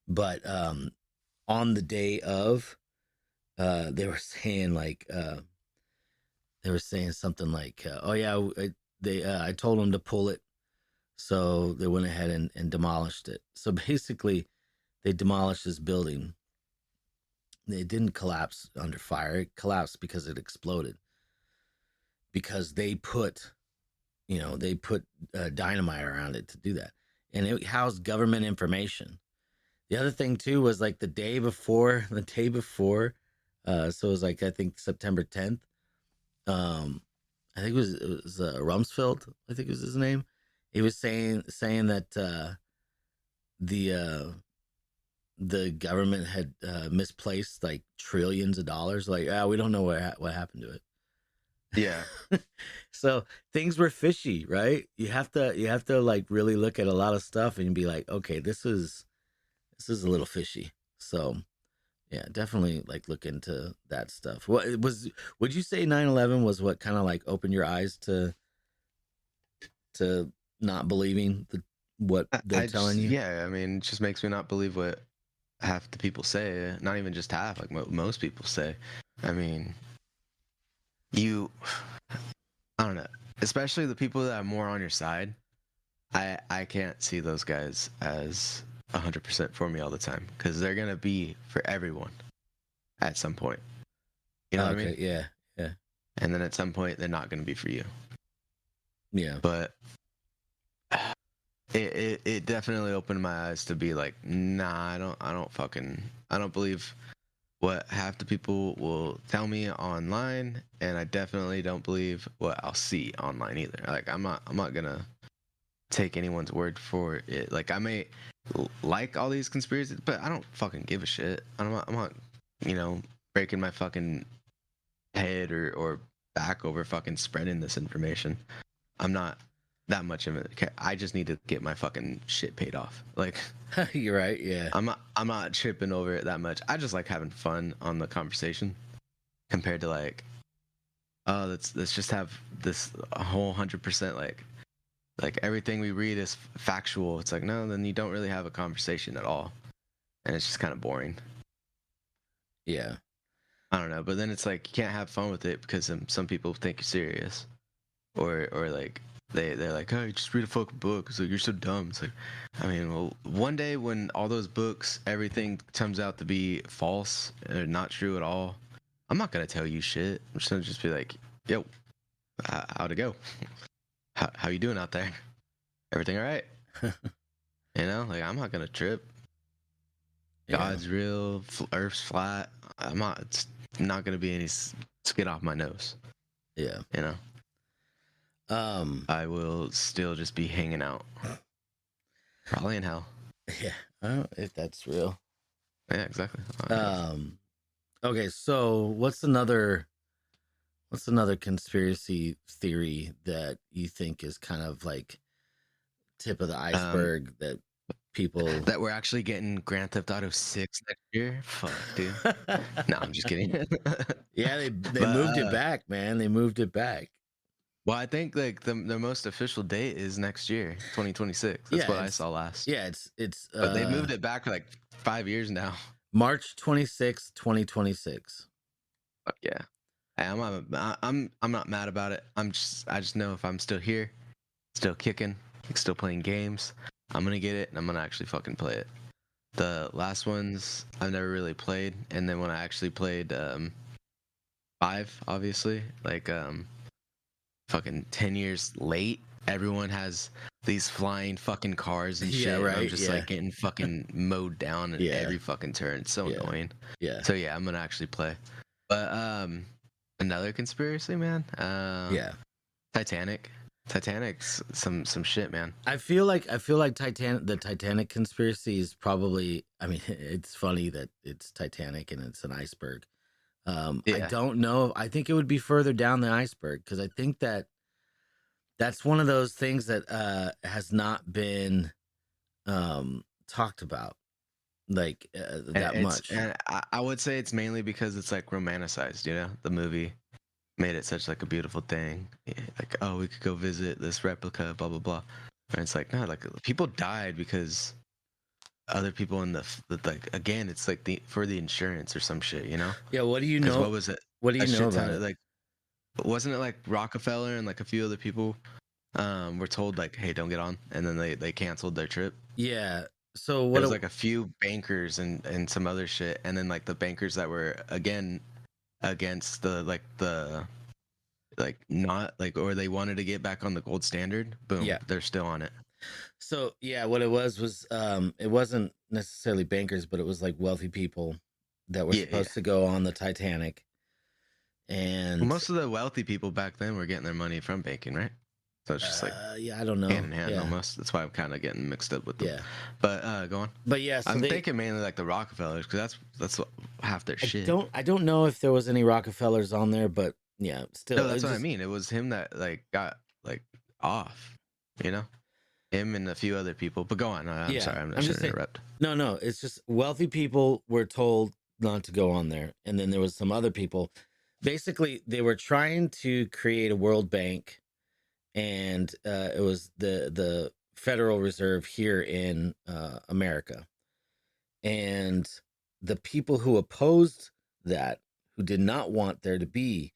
But on the day of, they were saying something like, oh yeah, I told them to pull it, so they went ahead and demolished it. So basically, they demolished this building. It didn't collapse under fire. It collapsed because it exploded. Because they put dynamite around it to do that, and it housed government information. The other thing too was like the day before, so it was like I think September 10th. I think it was Rumsfeld. I think was his name. He was saying that the government had misplaced like trillions of dollars. Like, we don't know what happened to it. Yeah. So things were fishy, right? You have to like really look at a lot of stuff and be like, okay, this is a little fishy. So yeah, definitely like look into that stuff. Would you say 9/11 was what kind of like opened your eyes to not believing what they're telling you? Yeah, I mean, it just makes me not believe what half the people say. Not even just half, like most people say. I mean, I don't know, especially the people that are more on your side. I can't see those guys as 100% for me all the time, because they're gonna be for everyone at some point. You know what I mean? Yeah. And then at some point they're not gonna be for you. Yeah. But it definitely opened my eyes to be like, nah, I don't believe what half the people will tell me online, and I definitely don't believe what I'll see online either. Like I'm not gonna take anyone's word for it. Like I may like all these conspiracies, but I don't fucking give a shit. I'm not breaking my fucking head or back over fucking spreading this information. I'm not that much of it. I just need to get my fucking shit paid off. Like You're right. Yeah. I'm not tripping over it that much. I just like having fun on the conversation, compared to like, oh, let's just have this a whole 100% like everything we read is factual. It's like, no, then you don't really have a conversation at all, and it's just kind of boring. Yeah. I don't know, but then it's like you can't have fun with it because some people think you're serious, or like they're like, oh, you just read a fucking book. It's like, you're so dumb. It's like, I mean, well, one day when all those books, everything turns out to be false or not true at all, I'm not gonna tell you shit. I'm just gonna be like, yo, how'd it go? How you doing out there? Everything all right? Like I'm not gonna trip. Yeah. God's real, Earth's flat. It's not gonna be any skid off my nose. Yeah. I will still just be hanging out, probably in hell. Yeah. I don't know if that's real. Yeah, exactly. Okay, so what's another conspiracy theory that you think is kind of like tip of the iceberg that people that we're actually getting Grand Theft Auto 6 next year? Fuck, dude. No, I'm just kidding. Yeah, they moved it back, man. They moved it back. Well, I think like the most official date is next year, 2026. That's what I saw last. Yeah, it's but they moved it back for like 5 years now. March 26, 2026. Fuck yeah. I'm not mad about it. I just know if I'm still here, still kicking, still playing games, I'm gonna get it and I'm gonna actually fucking play it. The last ones I've never really played, and then when I actually played 5, obviously, like fucking 10 years late, everyone has these flying fucking cars and shit. Right. I'm just like getting fucking mowed down in every fucking turn. It's so annoying. Yeah. So yeah, I'm gonna actually play. But another conspiracy, man. Titanic's some shit, man. I feel like the Titanic conspiracy is probably, I mean, it's funny that it's Titanic and it's an iceberg. I don't know. I think it would be further down the iceberg, because I think that's one of those things that has not been talked about like that much. And I would say it's mainly because it's like romanticized, the movie made it such like a beautiful thing. Like, oh, we could go visit this replica, blah blah blah. And it's like, no, like people died because other people in the like, again, it's like for the insurance or some shit, Yeah, what do you know? What was it? What do you know about it? Like, wasn't it like Rockefeller and like a few other people were told like, "Hey, don't get on," and then they canceled their trip. Yeah. So There what? was like a few bankers and some other shit, and then like the bankers that were again against the not like, or they wanted to get back on the gold standard. Boom, Yeah. they're still on it. So yeah, what it was it wasn't necessarily bankers, but it was like wealthy people that were Yeah, yeah. supposed to go on the Titanic. And Most of the wealthy people back then were getting their money from banking, right? So it's just like yeah, I don't know. hand in hand Yeah. almost. That's why I'm kind of getting mixed up with them. Yeah. But go on. But yeah, so I'm they thinking mainly like the Rockefellers because that's what, half their shit. I don't know if there was any Rockefellers on there, but yeah, still. No, that's what I mean. It was him that like got like off, you know, him and a few other people. But go on. I'm Yeah, sorry. I'm I'm not just to saying- interrupt. No, it's just wealthy people were told not to go on there, and then there was some other people. Basically, they were trying to create a World Bank, and it was the Federal Reserve here in America, and the people who opposed that, who did not want there to be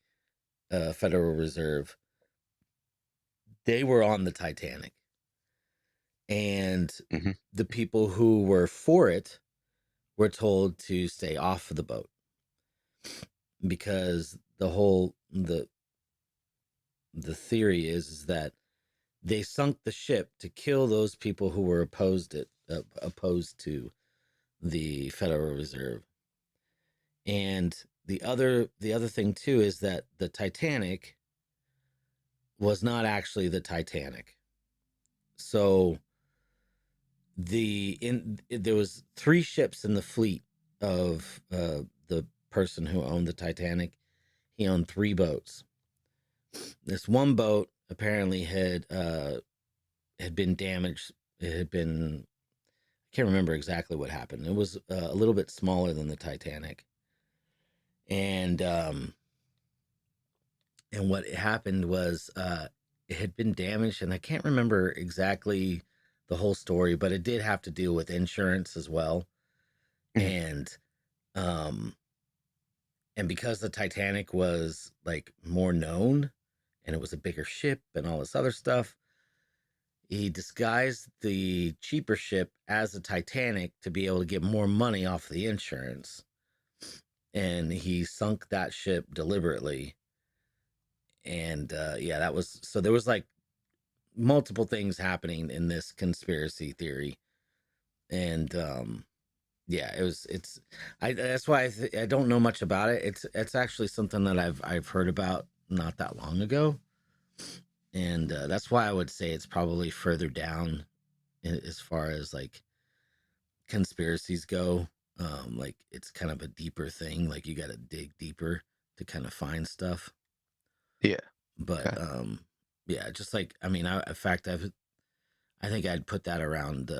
a Federal Reserve, they were on the Titanic, and Mhm. the people who were for it were told to stay off of the boat, because the theory is that they sunk the ship to kill those people who were opposed to the Federal Reserve. And the other thing too is that the Titanic was not actually the Titanic. So there was 3 ships in the fleet of the person who owned the Titanic. He owned 3 boats. This one boat apparently had been damaged. It had been, I can't remember exactly what happened. It was a little bit smaller than the Titanic, and what happened was it had been damaged, and I can't remember exactly the whole story, but it did have to deal with insurance as well. Mhm. And because the Titanic was like more known and it was a bigger ship and all this other stuff, he disguised the cheaper ship as a Titanic to be able to get more money off the insurance. And he sunk that ship deliberately. And yeah, that was, so there was like multiple things happening in this conspiracy theory. And yeah, that's why I don't know much about it. It's actually something that I've heard about not that long ago. And that's why I would say it's probably further down as far as like conspiracies go. Like it's kind of a deeper thing. Like you got to dig deeper to kind of find stuff. Yeah. But Okay. yeah, just like, I mean, in fact, I think I'd put that around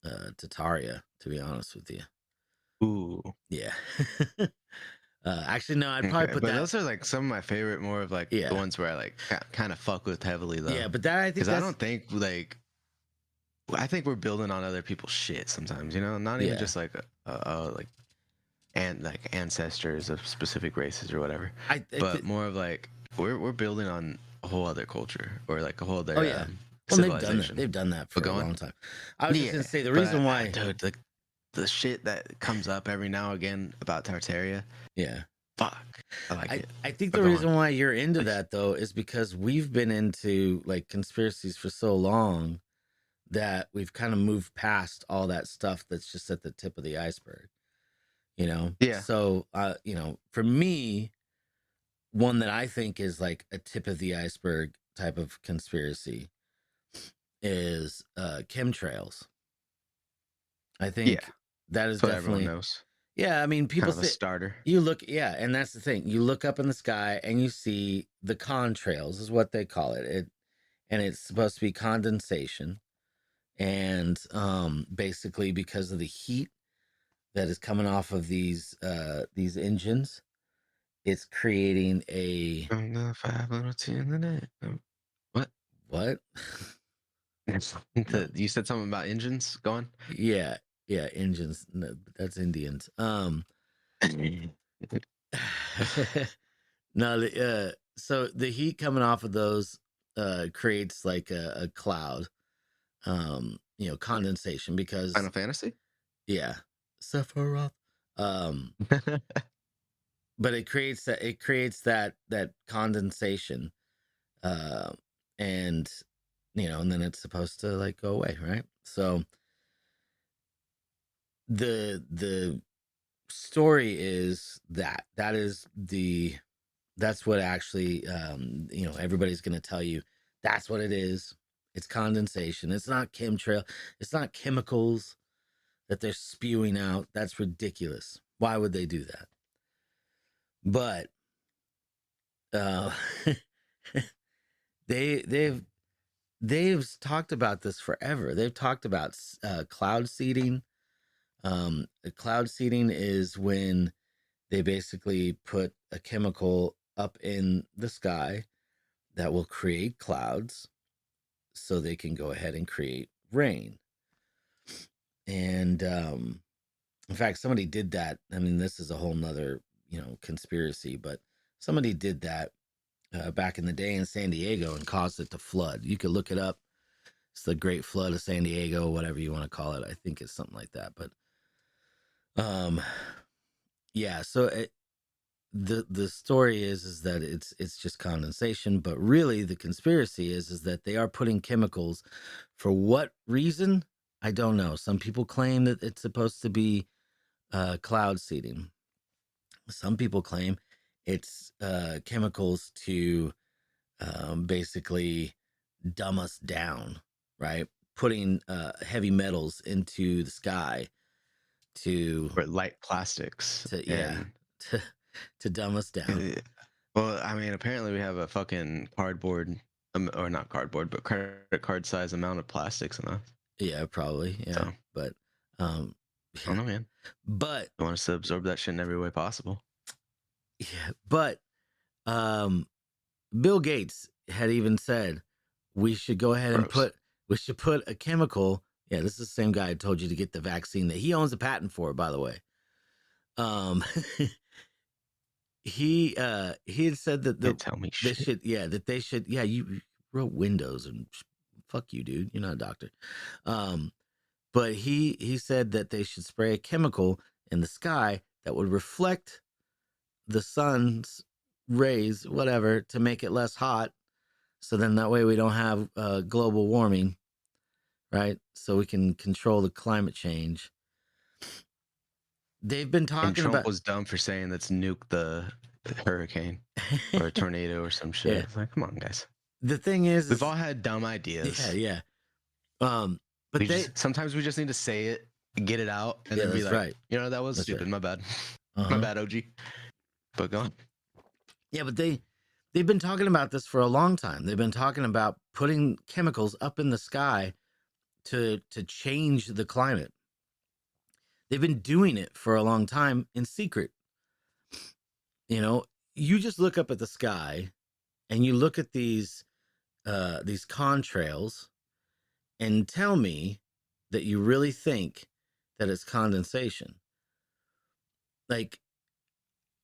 Tataria, to be honest with you. Ooh. Yeah. Actually, no, I'd probably Okay. put But that. those are like some of my favorite, more of like Yeah. the ones where I like kind of fuck with heavily though. Yeah, but that, I think Because I that's, don't think like I think we're building on other people's shit sometimes. You know, not even Yeah. just like like ancestors of specific races or whatever, but more of like we're building on a whole other culture or like a whole other Oh, yeah. Well, they've done that. civilization. They've done that for But a go on. long time. I was just Yeah, gonna say the but reason why. dude, the shit that comes up every now and again about Tartaria, Yeah. fuck, I like it. I think But the go reason on. why you're into Please. that though is because we've been into like conspiracies for so long that we've kind of moved past all that stuff that's just at the tip of the iceberg, you know? Yeah. So, you know, for me, one that I think is like a tip of the iceberg type of conspiracy is chemtrails. I think Yeah. that is That's what everyone definitely, knows. yeah. I mean, people Kind of a say, starter. you look, yeah, and that's the thing. You look up in the sky and you see the contrails, is what they call it. And it's supposed to be condensation, and basically because of the heat that is coming off of these engines, it's creating a I'm the 502 in the net. What? what? No. You said something about engines. Go on. Yeah, engines. No, that's Indians. No, so the heat coming off of those creates like a cloud, condensation because Final Fantasy. yeah, Sephiroth. Um, but it creates that condensation, uh, and and then it's supposed to like go away, right? So the story is that's what actually everybody's going to tell you that's what it is. It's condensation. It's not chemtrail. It's not chemicals that they're spewing out. That's ridiculous. Why would they do that? But uh they've talked about this forever. They've talked about cloud seeding. Cloud seeding is when they basically put a chemical up in the sky that will create clouds so they can go ahead and create rain. And in fact, somebody did that. I mean, this is a whole nother, conspiracy, but somebody did that back in the day in San Diego and caused it to flood. You could look it up. It's the Great Flood of San Diego, whatever you want to call it. I think it's something like that. But yeah, so the story is that it's just condensation, but really the conspiracy is that they are putting chemicals. For what reason? I don't know. Some people claim that it's supposed to be cloud seeding. Some people claim it's chemicals to basically dumb us down, right? Putting heavy metals into the sky to Or light plastics. yeah, to dumb us down. Well, I mean, apparently we have a fucking cardboard, or not cardboard, but credit card size amount of plastics in us. Yeah, probably. Yeah, So, but I don't know, man. But I want us to absorb that shit in every way possible. yeah, but Bill Gates had even said we should go ahead and put a chemical. Yeah, this is the same guy who told you to get the vaccine that he owns a patent for, by the way. He had said that tell me they shit. should you wrote Windows and fuck you, dude. You're not a doctor. But he said that they should spray a chemical in the sky that would reflect the sun's rays, whatever, to make it less hot. So then that way we don't have global warming, right? So we can control the climate change. They've been talking and Trump about. was dumb for saying let's nuke the hurricane or a tornado or some shit. Yeah. It's like, come on, guys. The thing is, we've all had dumb ideas. Yeah. But sometimes we just need to say it, get it out, and then be like, right. That was stupid. Right. My bad. My bad, OG. But go on. Yeah, but they've been talking about this for a long time. They've been talking about putting chemicals up in the sky to change the climate. They've been doing it for a long time in secret. You just look up at the sky and you look at these contrails and tell me that you really think that it's condensation. Like,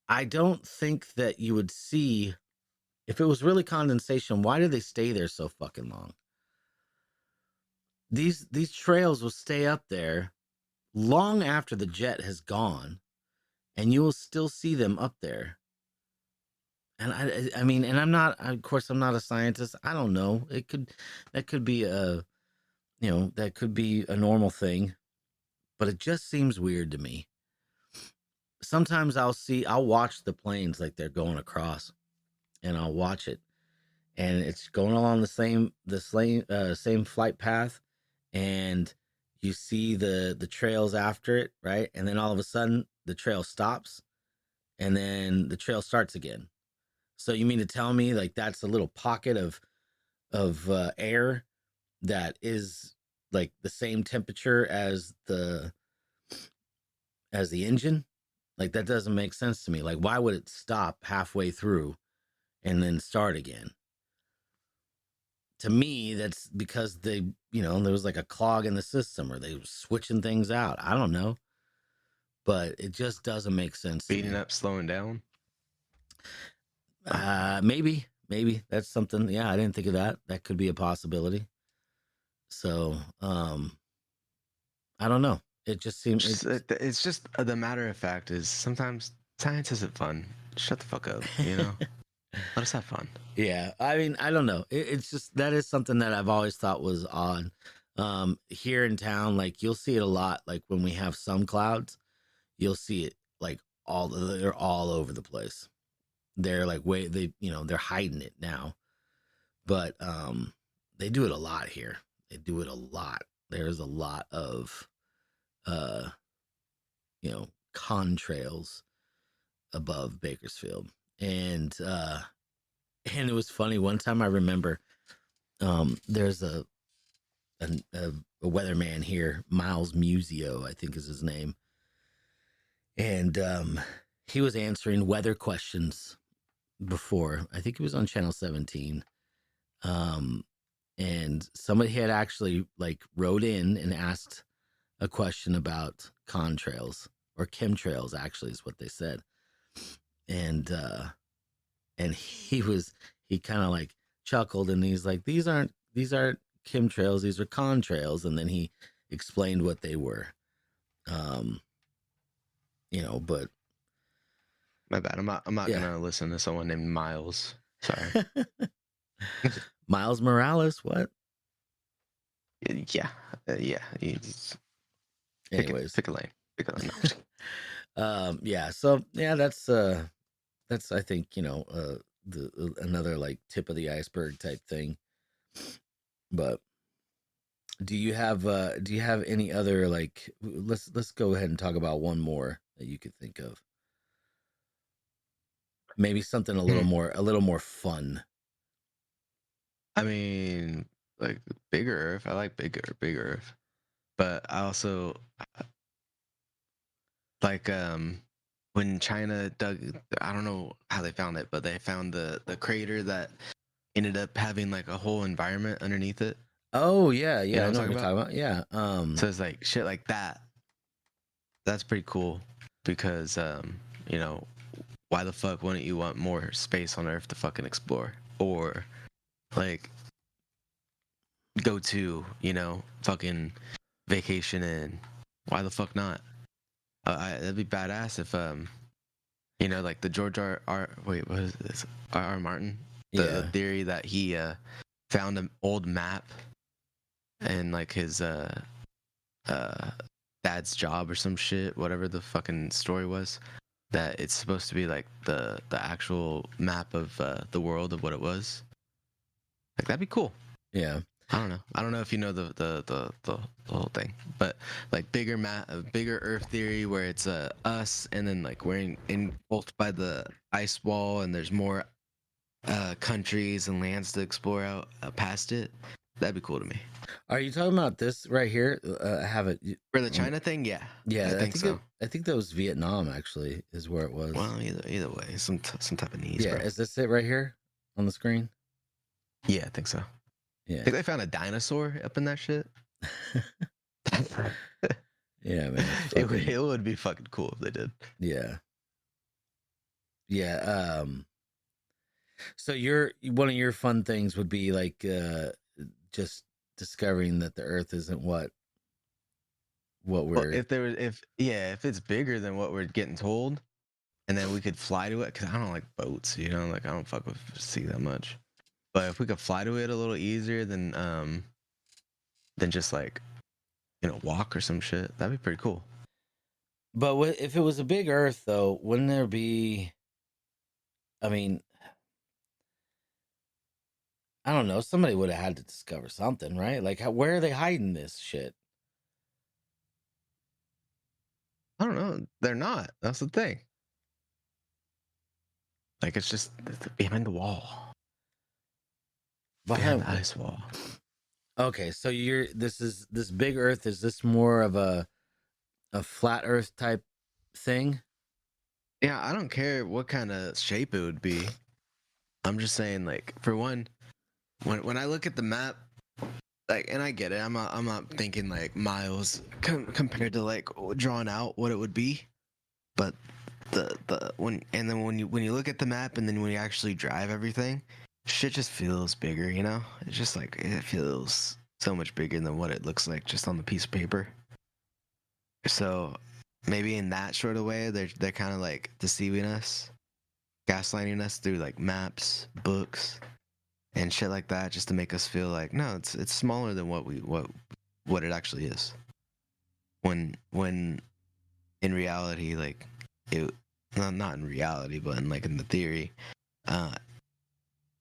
I don't think that you would see, if it was really condensation, why do they stay there so fucking long? These trails will stay up there long after the jet has gone, and you will still see them up there. And I mean, and I'm not a scientist. I don't know. That could be a normal thing, but it just seems weird to me. Sometimes I'll watch the planes like they're going across, and I'll watch it, and it's going along the same flight path, and you see the trails after it, right? And then all of a sudden the trail stops, and then the trail starts again. So you mean to tell me like that's a little pocket of air that is like the same temperature as the engine? Like, that doesn't make sense to me. Like, why would it stop halfway through and then start again? To me, that's because there was like a clog in the system, or they were switching things out. I don't know. But it just doesn't make sense. Speeding up, slowing down? Maybe. maybe that's something. Yeah, I didn't think of that. That could be a possibility. So, I don't know. It just seemed It's just the matter of fact is sometimes science isn't fun. Shut the fuck up, you know? Let us have fun. yeah. I mean, I don't know. It's just that is something that I've always thought was odd. Here in town, like you'll see it a lot. Like when we have some clouds, you'll see it like they're all over the place. They're like they're hiding it now, but they do it a lot here. They do it a lot. There's a lot of uh contrails above Bakersfield, and it was funny. One time I remember there's a weatherman here, Miles Musio, I think is his name, and he was answering weather questions before. I think he was on Channel 17. And somebody had actually like wrote in and asked a question about contrails or chemtrails, actually is what they said. And he kind of like chuckled and he's like, these aren't chemtrails, these are contrails. And then he explained what they were. But my bad. I'm not gonna listen to someone named Miles. Sorry. Miles Morales, what? Yeah. Anyways, pick a lane. Yeah. So yeah, that's I think another like tip of the iceberg type thing. But do you have any other like let's go ahead and talk about one more that you could think of. Maybe something a little more fun. I mean, like Bigger Earth. I like Bigger Earth, but I also like when China dug. I don't know how they found it, but they found the crater that ended up having like a whole environment underneath it. Oh yeah, You know I know what you're talking about. Yeah. So it's like shit like that. That's pretty cool because why the fuck wouldn't you want more space on Earth to fucking explore or like go to, fucking vacation in? Why the fuck not? That'd be badass if like the George wait, what is this? R. Martin, the theory that he found an old map and like his dad's job or some shit, whatever the fucking story was, that it's supposed to be like the actual map of the world of what it was. Like that'd be cool. Yeah. I don't know if you know the whole thing, but like bigger Earth theory where it's us and then like we're engulfed by the ice wall and there's more countries and lands to explore out past it. That'd be cool to me. Are you talking about this right here? I have it For the China thing, yeah. Yeah, I think so. I think that was Vietnam. Actually, is where it was. Well, either way, some type of knees. Yeah, bro. is this it right here on the screen? Yeah, I think so. Yeah. I think they found a dinosaur up in that shit. Yeah, man. It would be fucking cool if they did. Yeah. Yeah. So one of your fun things would be like just discovering that the Earth isn't what we're. Well, if it's bigger than what we're getting told, and then we could fly to it, because I don't like boats, like I don't fuck with sea that much. But if we could fly to it a little easier than just like walk or some shit, that'd be pretty cool. But if it was a big Earth, though, wouldn't there be? I mean, I don't know. Somebody would have had to discover something, right? Like, where are they hiding this shit? I don't know. They're not. That's the thing. Like, it's just behind the wall. Behind the ice wall. Okay, so this big Earth. Is this more of a flat Earth type thing? Yeah, I don't care what kind of shape it would be. I'm just saying, like, for one, when I look at the map, like, and I get it, I'm not thinking like miles compared to like drawn out what it would be, but when you look at the map and then when you actually drive everything, shit just feels bigger, you know? It's just like it feels so much bigger than what it looks like just on the piece of paper. So maybe in that sort of way, they're kind of like deceiving us, gaslighting us through like maps, books, and shit like that, just to make us feel like no, it's smaller than what it actually is. When in reality, like it, not in reality, but in the theory, uh,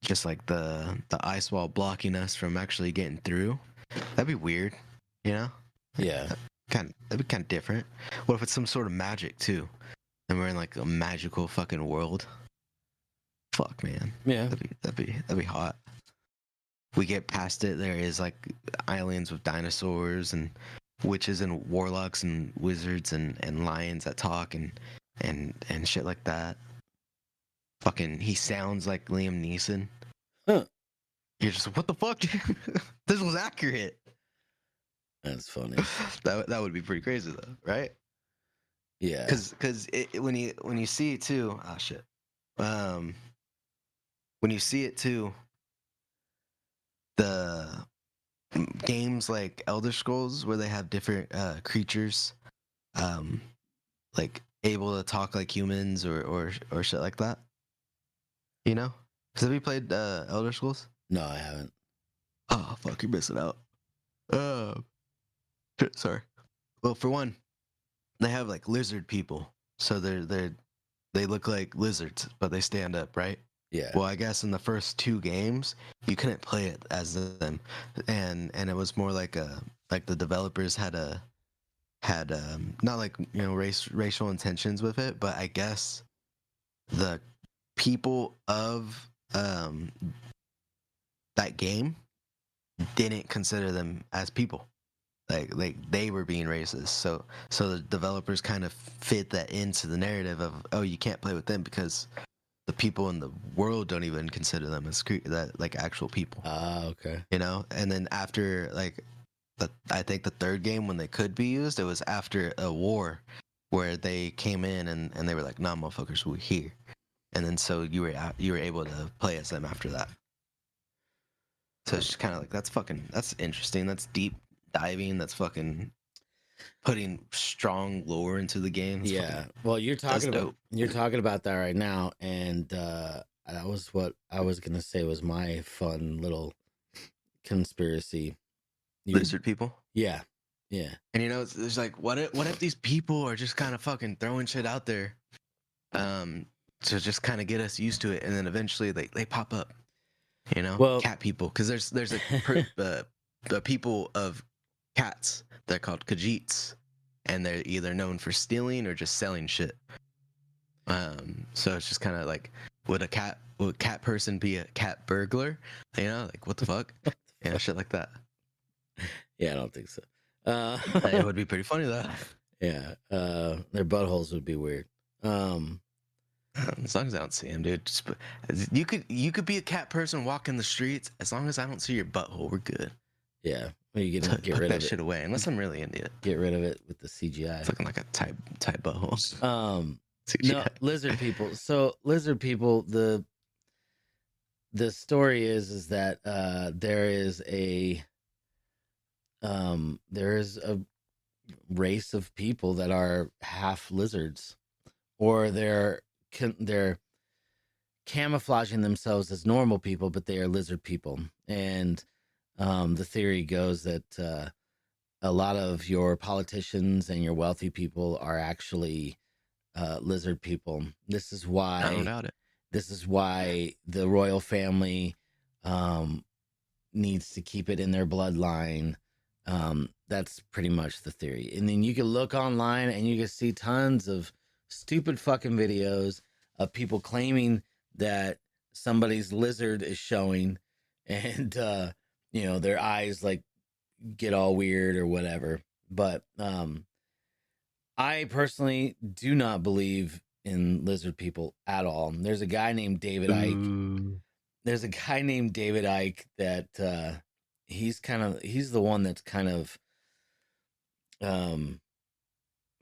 just like the ice wall blocking us from actually getting through. That'd be weird, you know? Yeah. That'd be kind of different. What if it's some sort of magic too, and we're in like a magical fucking world? Fuck, man. Yeah. That'd be hot. We get past it. There is like islands with dinosaurs and witches and warlocks and wizards and lions that talk and shit like that. Fucking, he sounds like Liam Neeson. Huh. You're just like, what the fuck? This was accurate. That's funny. That would be pretty crazy though, right? Yeah. Because when you see it too, oh shit. When you see it too, the games like Elder Scrolls where they have different creatures, um, like able to talk like humans or shit like that. You know? Because have you played Elder Scrolls? No, I haven't. Oh fuck, you're missing out. Shit, sorry. Well, for one, they have like lizard people, so they look like lizards, but they stand up, right? Yeah. Well, I guess in the first two games, you couldn't play it as them, and it was more like the developers had not like racial intentions with it, but I guess the people of that game didn't consider them as people. Like they were being racist, so the developers kind of fit that into the narrative of, oh, you can't play with them because the people in the world don't even consider them as that like actual people. Ah, okay. You know, and then after like I think the third game when they could be used, it was after a war where they came in and they were like, nah, motherfuckers, we're here, and then so you were able to play as them after that. So it's just kind of like that's interesting. That's deep diving. That's fucking putting strong lore into the game. It's Yeah. fucking, Well, you're that's talking about that right now, and that was what I was gonna say was my fun little conspiracy. lizard people. Yeah. Yeah. And there's like, what if these people are just kind of fucking throwing shit out there, to just kind of get us used to it, and then eventually they pop up, Well- cat people, because there's the people of cats. They're called Khajiits, and they're either known for stealing or just selling shit. So it's just kind of like, would a cat person be a cat burglar? Like what the fuck? Shit like that. Yeah, I don't think so. It would be pretty funny though. Yeah. Their buttholes would be weird. As long as I don't see him, dude. You could be a cat person walking the streets. As long as I don't see your butthole, we're good. Yeah. Well, you get Tuck rid that of it. shit away, unless I'm really into it. Get rid of it with the CGI. It's looking like a tight butthole. No, CGI. lizard people. So lizard people, the story is that there is a race of people that are half lizards, or they're camouflaging themselves as normal people, but they are lizard people. And the theory goes that a lot of your politicians and your wealthy people are actually lizard people. This is why I don't doubt it. This is why the royal family needs to keep it in their bloodline. That's pretty much the theory. And then you can look online and you can see tons of stupid fucking videos of people claiming that somebody's lizard is showing, and their eyes like get all weird or whatever. But I personally do not believe in lizard people at all. There's a guy named David Icke. There's a guy named David Icke that he's the one that's kind of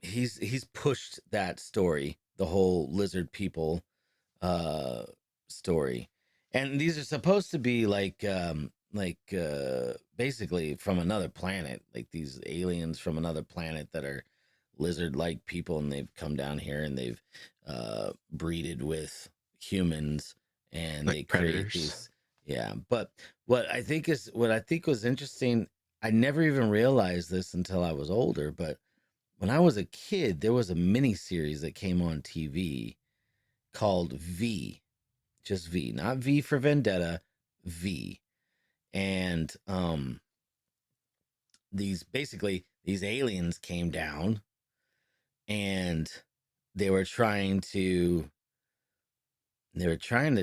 he's pushed that story, the whole lizard people story. And these are supposed to be like basically from another planet, like these aliens from another planet that are lizard like people, and they've come down here and they've breeded with humans, and Like they create predators. these. Yeah, but what I think was interesting, I never even realized this until I was older, but when I was a kid, there was a mini series that came on TV called V, just V, not V for Vendetta, V. And these aliens came down, and they were trying to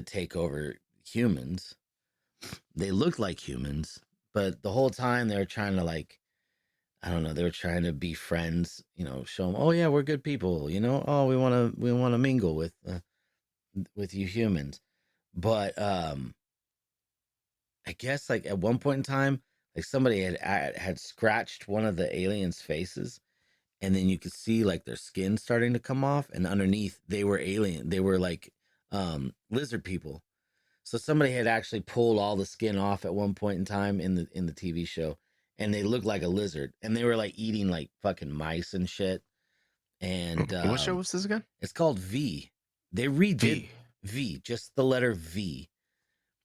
take over humans. They looked like humans, but the whole time they were trying to, like, I don't know, they were trying to be friends, show them, oh yeah, we're good people, oh, we want to mingle with you humans. But I guess, like, at one point in time, like, somebody had scratched one of the aliens' faces, and then you could see, like, their skin starting to come off, and underneath they were alien. They were like lizard people. So somebody had actually pulled all the skin off at one point in time in the TV show, and they looked like a lizard, and they were like eating like fucking mice and shit. And What show was this again? it's called V. They redid V. V, just the letter V.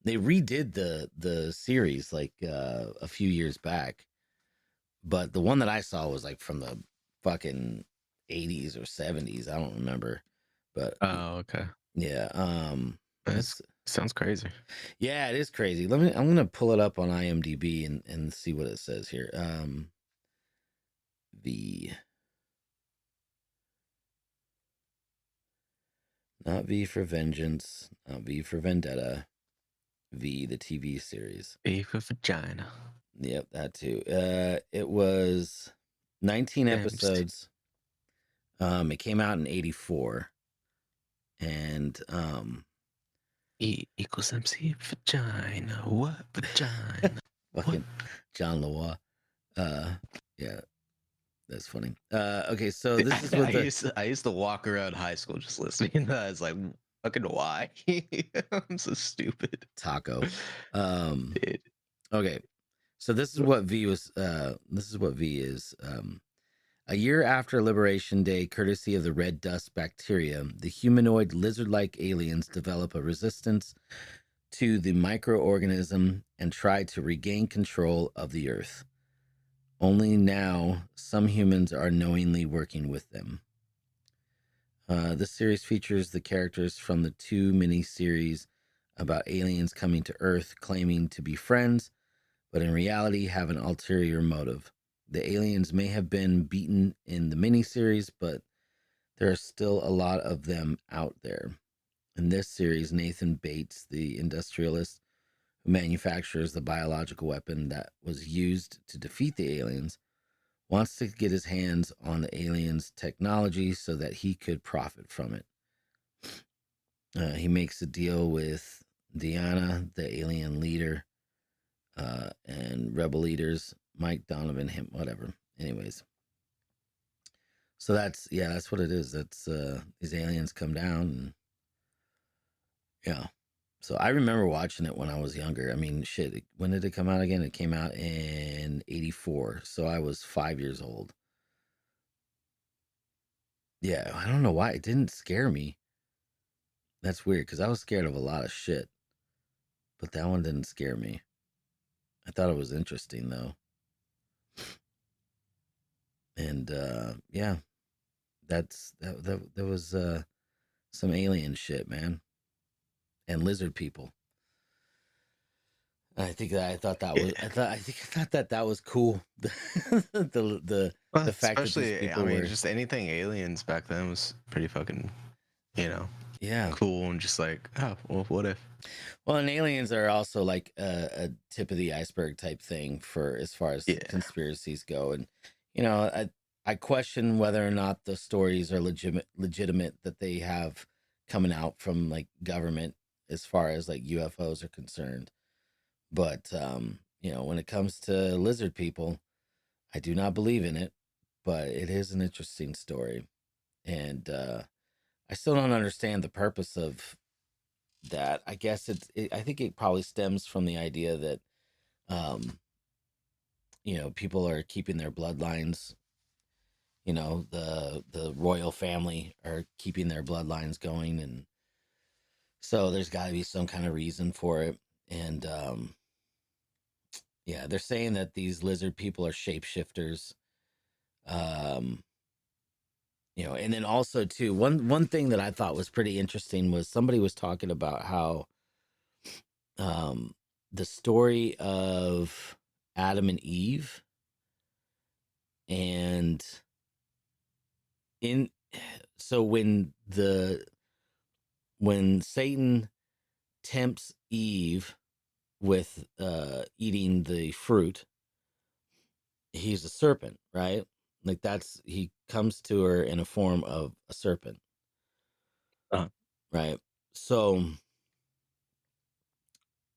They redid the series like a few years back, but the one that I saw was like from the fucking 80s or 70s. I don't remember, but Oh, okay. yeah, That sounds crazy. yeah, it is crazy. I'm gonna pull it up on IMDb and see what it says here. V, not V for Vengeance, not V for Vendetta, V, the TV series. A for vagina. Yep, that too. It was 19 episodes. It came out in 84, and E equals MC vagina. What vagina? fucking John Lavoie. Yeah, that's funny. Okay, so this is what I used to walk around high school just listening to that. It's like, fucking why? I'm so stupid. Taco. Dude. Okay, so this is what V was. This is what V is. A year after Liberation Day, courtesy of the red dust bacteria, the humanoid lizard-like aliens develop a resistance to the microorganism and try to regain control of the Earth. Only now, some humans are knowingly working with them. This series features the characters from the two mini-series about aliens coming to Earth claiming to be friends, but in reality have an ulterior motive. The aliens may have been beaten in the miniseries, but there are still a lot of them out there. In this series, Nathan Bates, the industrialist who manufactures the biological weapon that was used to defeat the aliens, wants to get his hands on the aliens' technology so that he could profit from it. He makes a deal with Diana, the alien leader, and rebel leaders, Mike Donovan, him, whatever. Anyways, so that's what it is. That's these aliens come down, and yeah. So I remember watching it when I was younger. I mean, shit, when did it come out again? It came out in 84, so I was 5 years old. Yeah, I don't know why it didn't scare me. That's weird, because I was scared of a lot of shit, but that one didn't scare me. I thought it was interesting though. And yeah, that was some alien shit, man, and lizard people. I think that I thought that was I thought that was cool. the Well, the fact that these especially, I people mean, were, just anything aliens back then was pretty fucking, you know, yeah. cool and just like, oh, well, what if? Well, and aliens are also like a tip of the iceberg type thing for as far as Yeah. conspiracies go, and I question whether or not the stories are legitimate that they have coming out from like government as far as like UFOs are concerned. But when it comes to lizard people, I do not believe in it, but it is an interesting story, and I still don't understand the purpose of that I guess I think it probably stems from the idea that people are keeping their bloodlines. The royal family are keeping their bloodlines going, and so there's got to be some kind of reason for it. And yeah, they're saying that these lizard people are shapeshifters. Um, and then also too, one thing that I thought was pretty interesting was somebody was talking about how the story of Adam and Eve, and in so when Satan tempts Eve with eating the fruit, he's a serpent, right? Like he comes to her in a form of a serpent, right? So,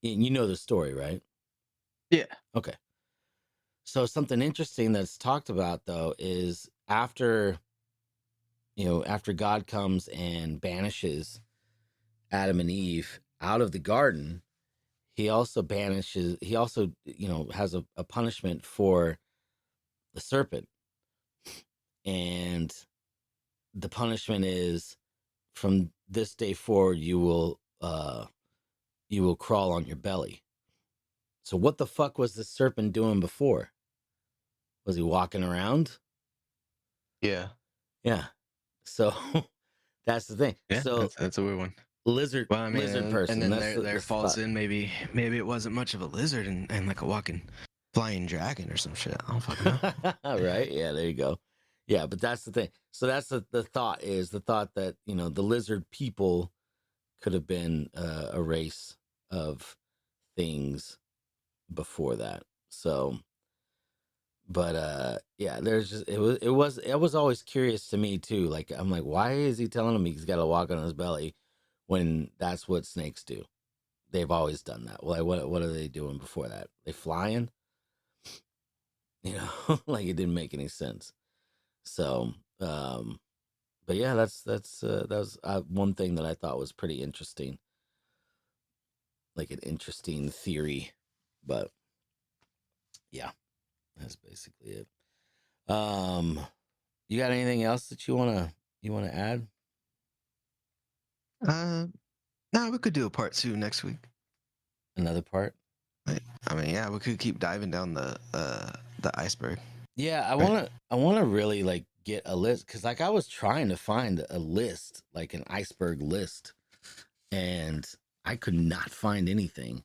and you know the story, right? Yeah. Okay. So something interesting that's talked about though is after God comes and banishes Adam and Eve out of the garden, he also has a punishment for the serpent. And the punishment is, from this day forward you will crawl on your belly. So what the fuck was the serpent doing before? Was he walking around? Yeah. Yeah. So that's the thing. Yeah. So That's a weird one. lizard Well, I mean, lizard and person. then That's there the falls spot. in maybe it wasn't much of a lizard and like a walking flying dragon or some shit. I don't fucking know. Right? Yeah, there you go. Yeah, but that's the thing. So that's the thought that, the lizard people could have been a race of things before that. So, but yeah, there's just it was always curious to me too. Like, I'm like, why is he telling him he's got to walk on his belly when that's what snakes do? They've always done that. Well, what are they doing before that? They flying? Like, it didn't make any sense. So, but yeah, that was one thing that I thought was pretty interesting, like an interesting theory. But yeah, that's basically it. You got anything else that you wanna add? No, we could do a part 2 next week. Another part? I mean, yeah, we could keep diving down the iceberg. Yeah, I Right. wanna really like get a list, because like I was trying to find a list, like an iceberg list, and I could not find anything,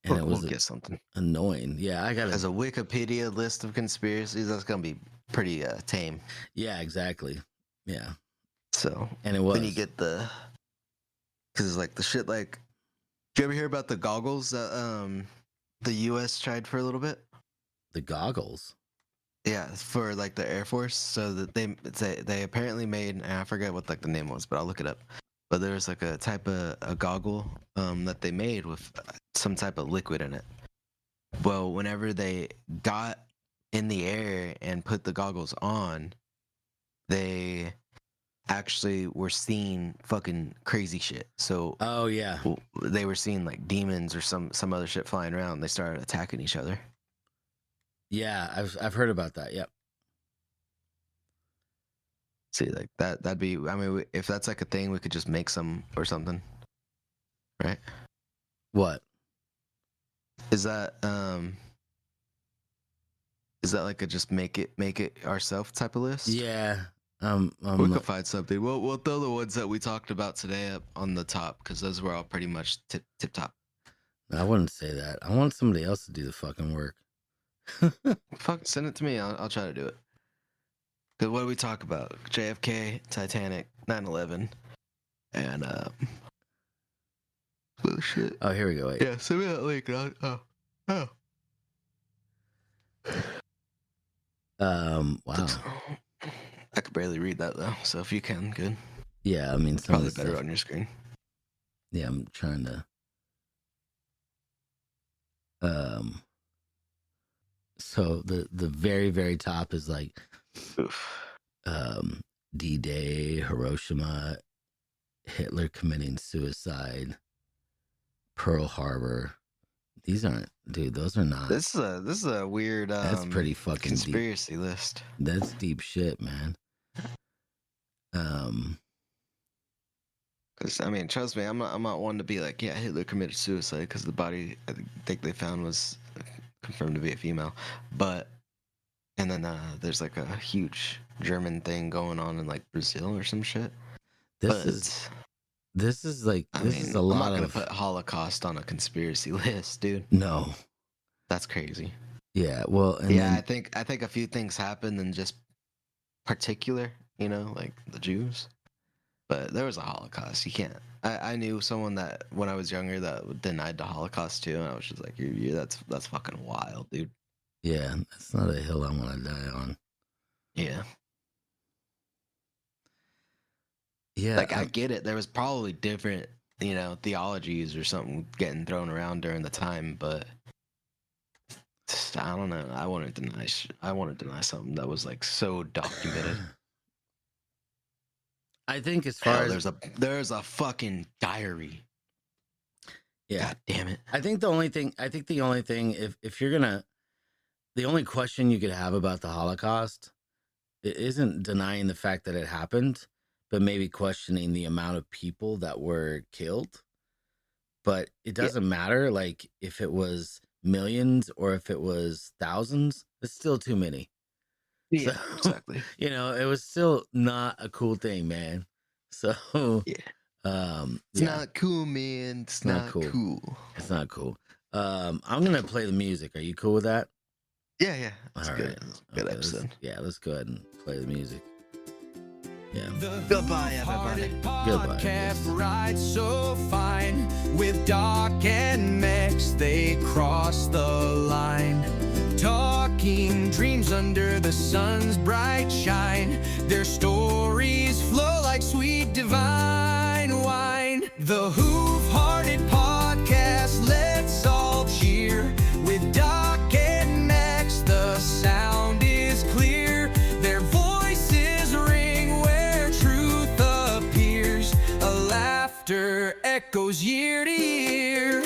and it We'll was get something. annoying. Yeah, I As gotta. a Wikipedia list of conspiracies, that's gonna be pretty tame. Yeah, exactly. Yeah, So and it then you was get because it's like the shit. Like, did you ever hear about the goggles that the U.S. tried for a little bit? the goggles. Yeah, for like the Air Force. So that they apparently made, and I forget what like the name was, but I'll look it up. But there was like a type of a goggle that they made with some type of liquid in it. Well, whenever they got in the air and put the goggles on, they actually were seeing fucking crazy shit. So Oh yeah, they were seeing like demons or some other shit flying around. They started attacking each other. yeah. I've heard about that. Yep. See, like that'd be. I mean, if that's like a thing, we could just make some or something, right? What? Is that like a just make it ourselves type of list? Yeah. We could find something. We'll throw the ones that we talked about today up on the top because those were all pretty much tip top. I wouldn't say that. I want somebody else to do the fucking work. Fuck, send it to me. I'll try to do it. Cause what do we talk about? JFK, Titanic, 9/11, and oh shit. Oh, here we go. Wait. Yeah, send me that link. Wow. I could barely read that though, so if you can, good. Yeah, I mean, some Probably of the better stuff. on your screen. Yeah, I'm trying to. So the very very top is like, Oof. D-Day, Hiroshima, Hitler committing suicide, Pearl Harbor. These aren't, dude. Those are not. This is a weird That's pretty fucking conspiracy list. That's deep shit, man. Because I mean, trust me, I'm not one to be like, yeah, Hitler committed suicide because the body I think they found was confirmed to be a female, but and then there's like a huge German thing going on in like Brazil or some shit. This is like is a lot. I'm not gonna of put Holocaust on a conspiracy list, dude. No, that's crazy. Yeah, well, and yeah, then, I think a few things happened in just particular, you know, like the Jews. But there was a Holocaust. You can't. I knew someone that when I was younger that denied the Holocaust too, and I was just like, that's fucking wild, dude. Yeah, that's not a hill I want to die on. Yeah. Yeah, like I get it. There was probably different, you know, theologies or something getting thrown around during the time, but I don't know. I want to deny something that was like so documented. I think as far as there's a fucking diary. Yeah, God damn it. I think the only thing if you're gonna, the only question you could have about the Holocaust, it isn't denying the fact that it happened, but maybe questioning the amount of people that were killed. But it doesn't matter, like if it was millions or if it was thousands, it's still too many. Yeah, so, exactly. You know, it was still not a cool thing, man. So it's not cool, man. It's not cool. It's not cool. I'm gonna play the music. Are you cool with that? Yeah. That's all good. Right. Good episode. Let's go ahead and play the music. Yeah. Goodbye, everybody. Goodbye. Podcast ride so fine with Doc and Mex. They cross the line. Talking dreams under the sun's bright shine. Their stories flow like sweet divine wine. The Hoof-Hearted Podcast, let's all cheer. With Doc and Mex, the sound is clear. Their voices ring where truth appears. A laughter echoes year to year.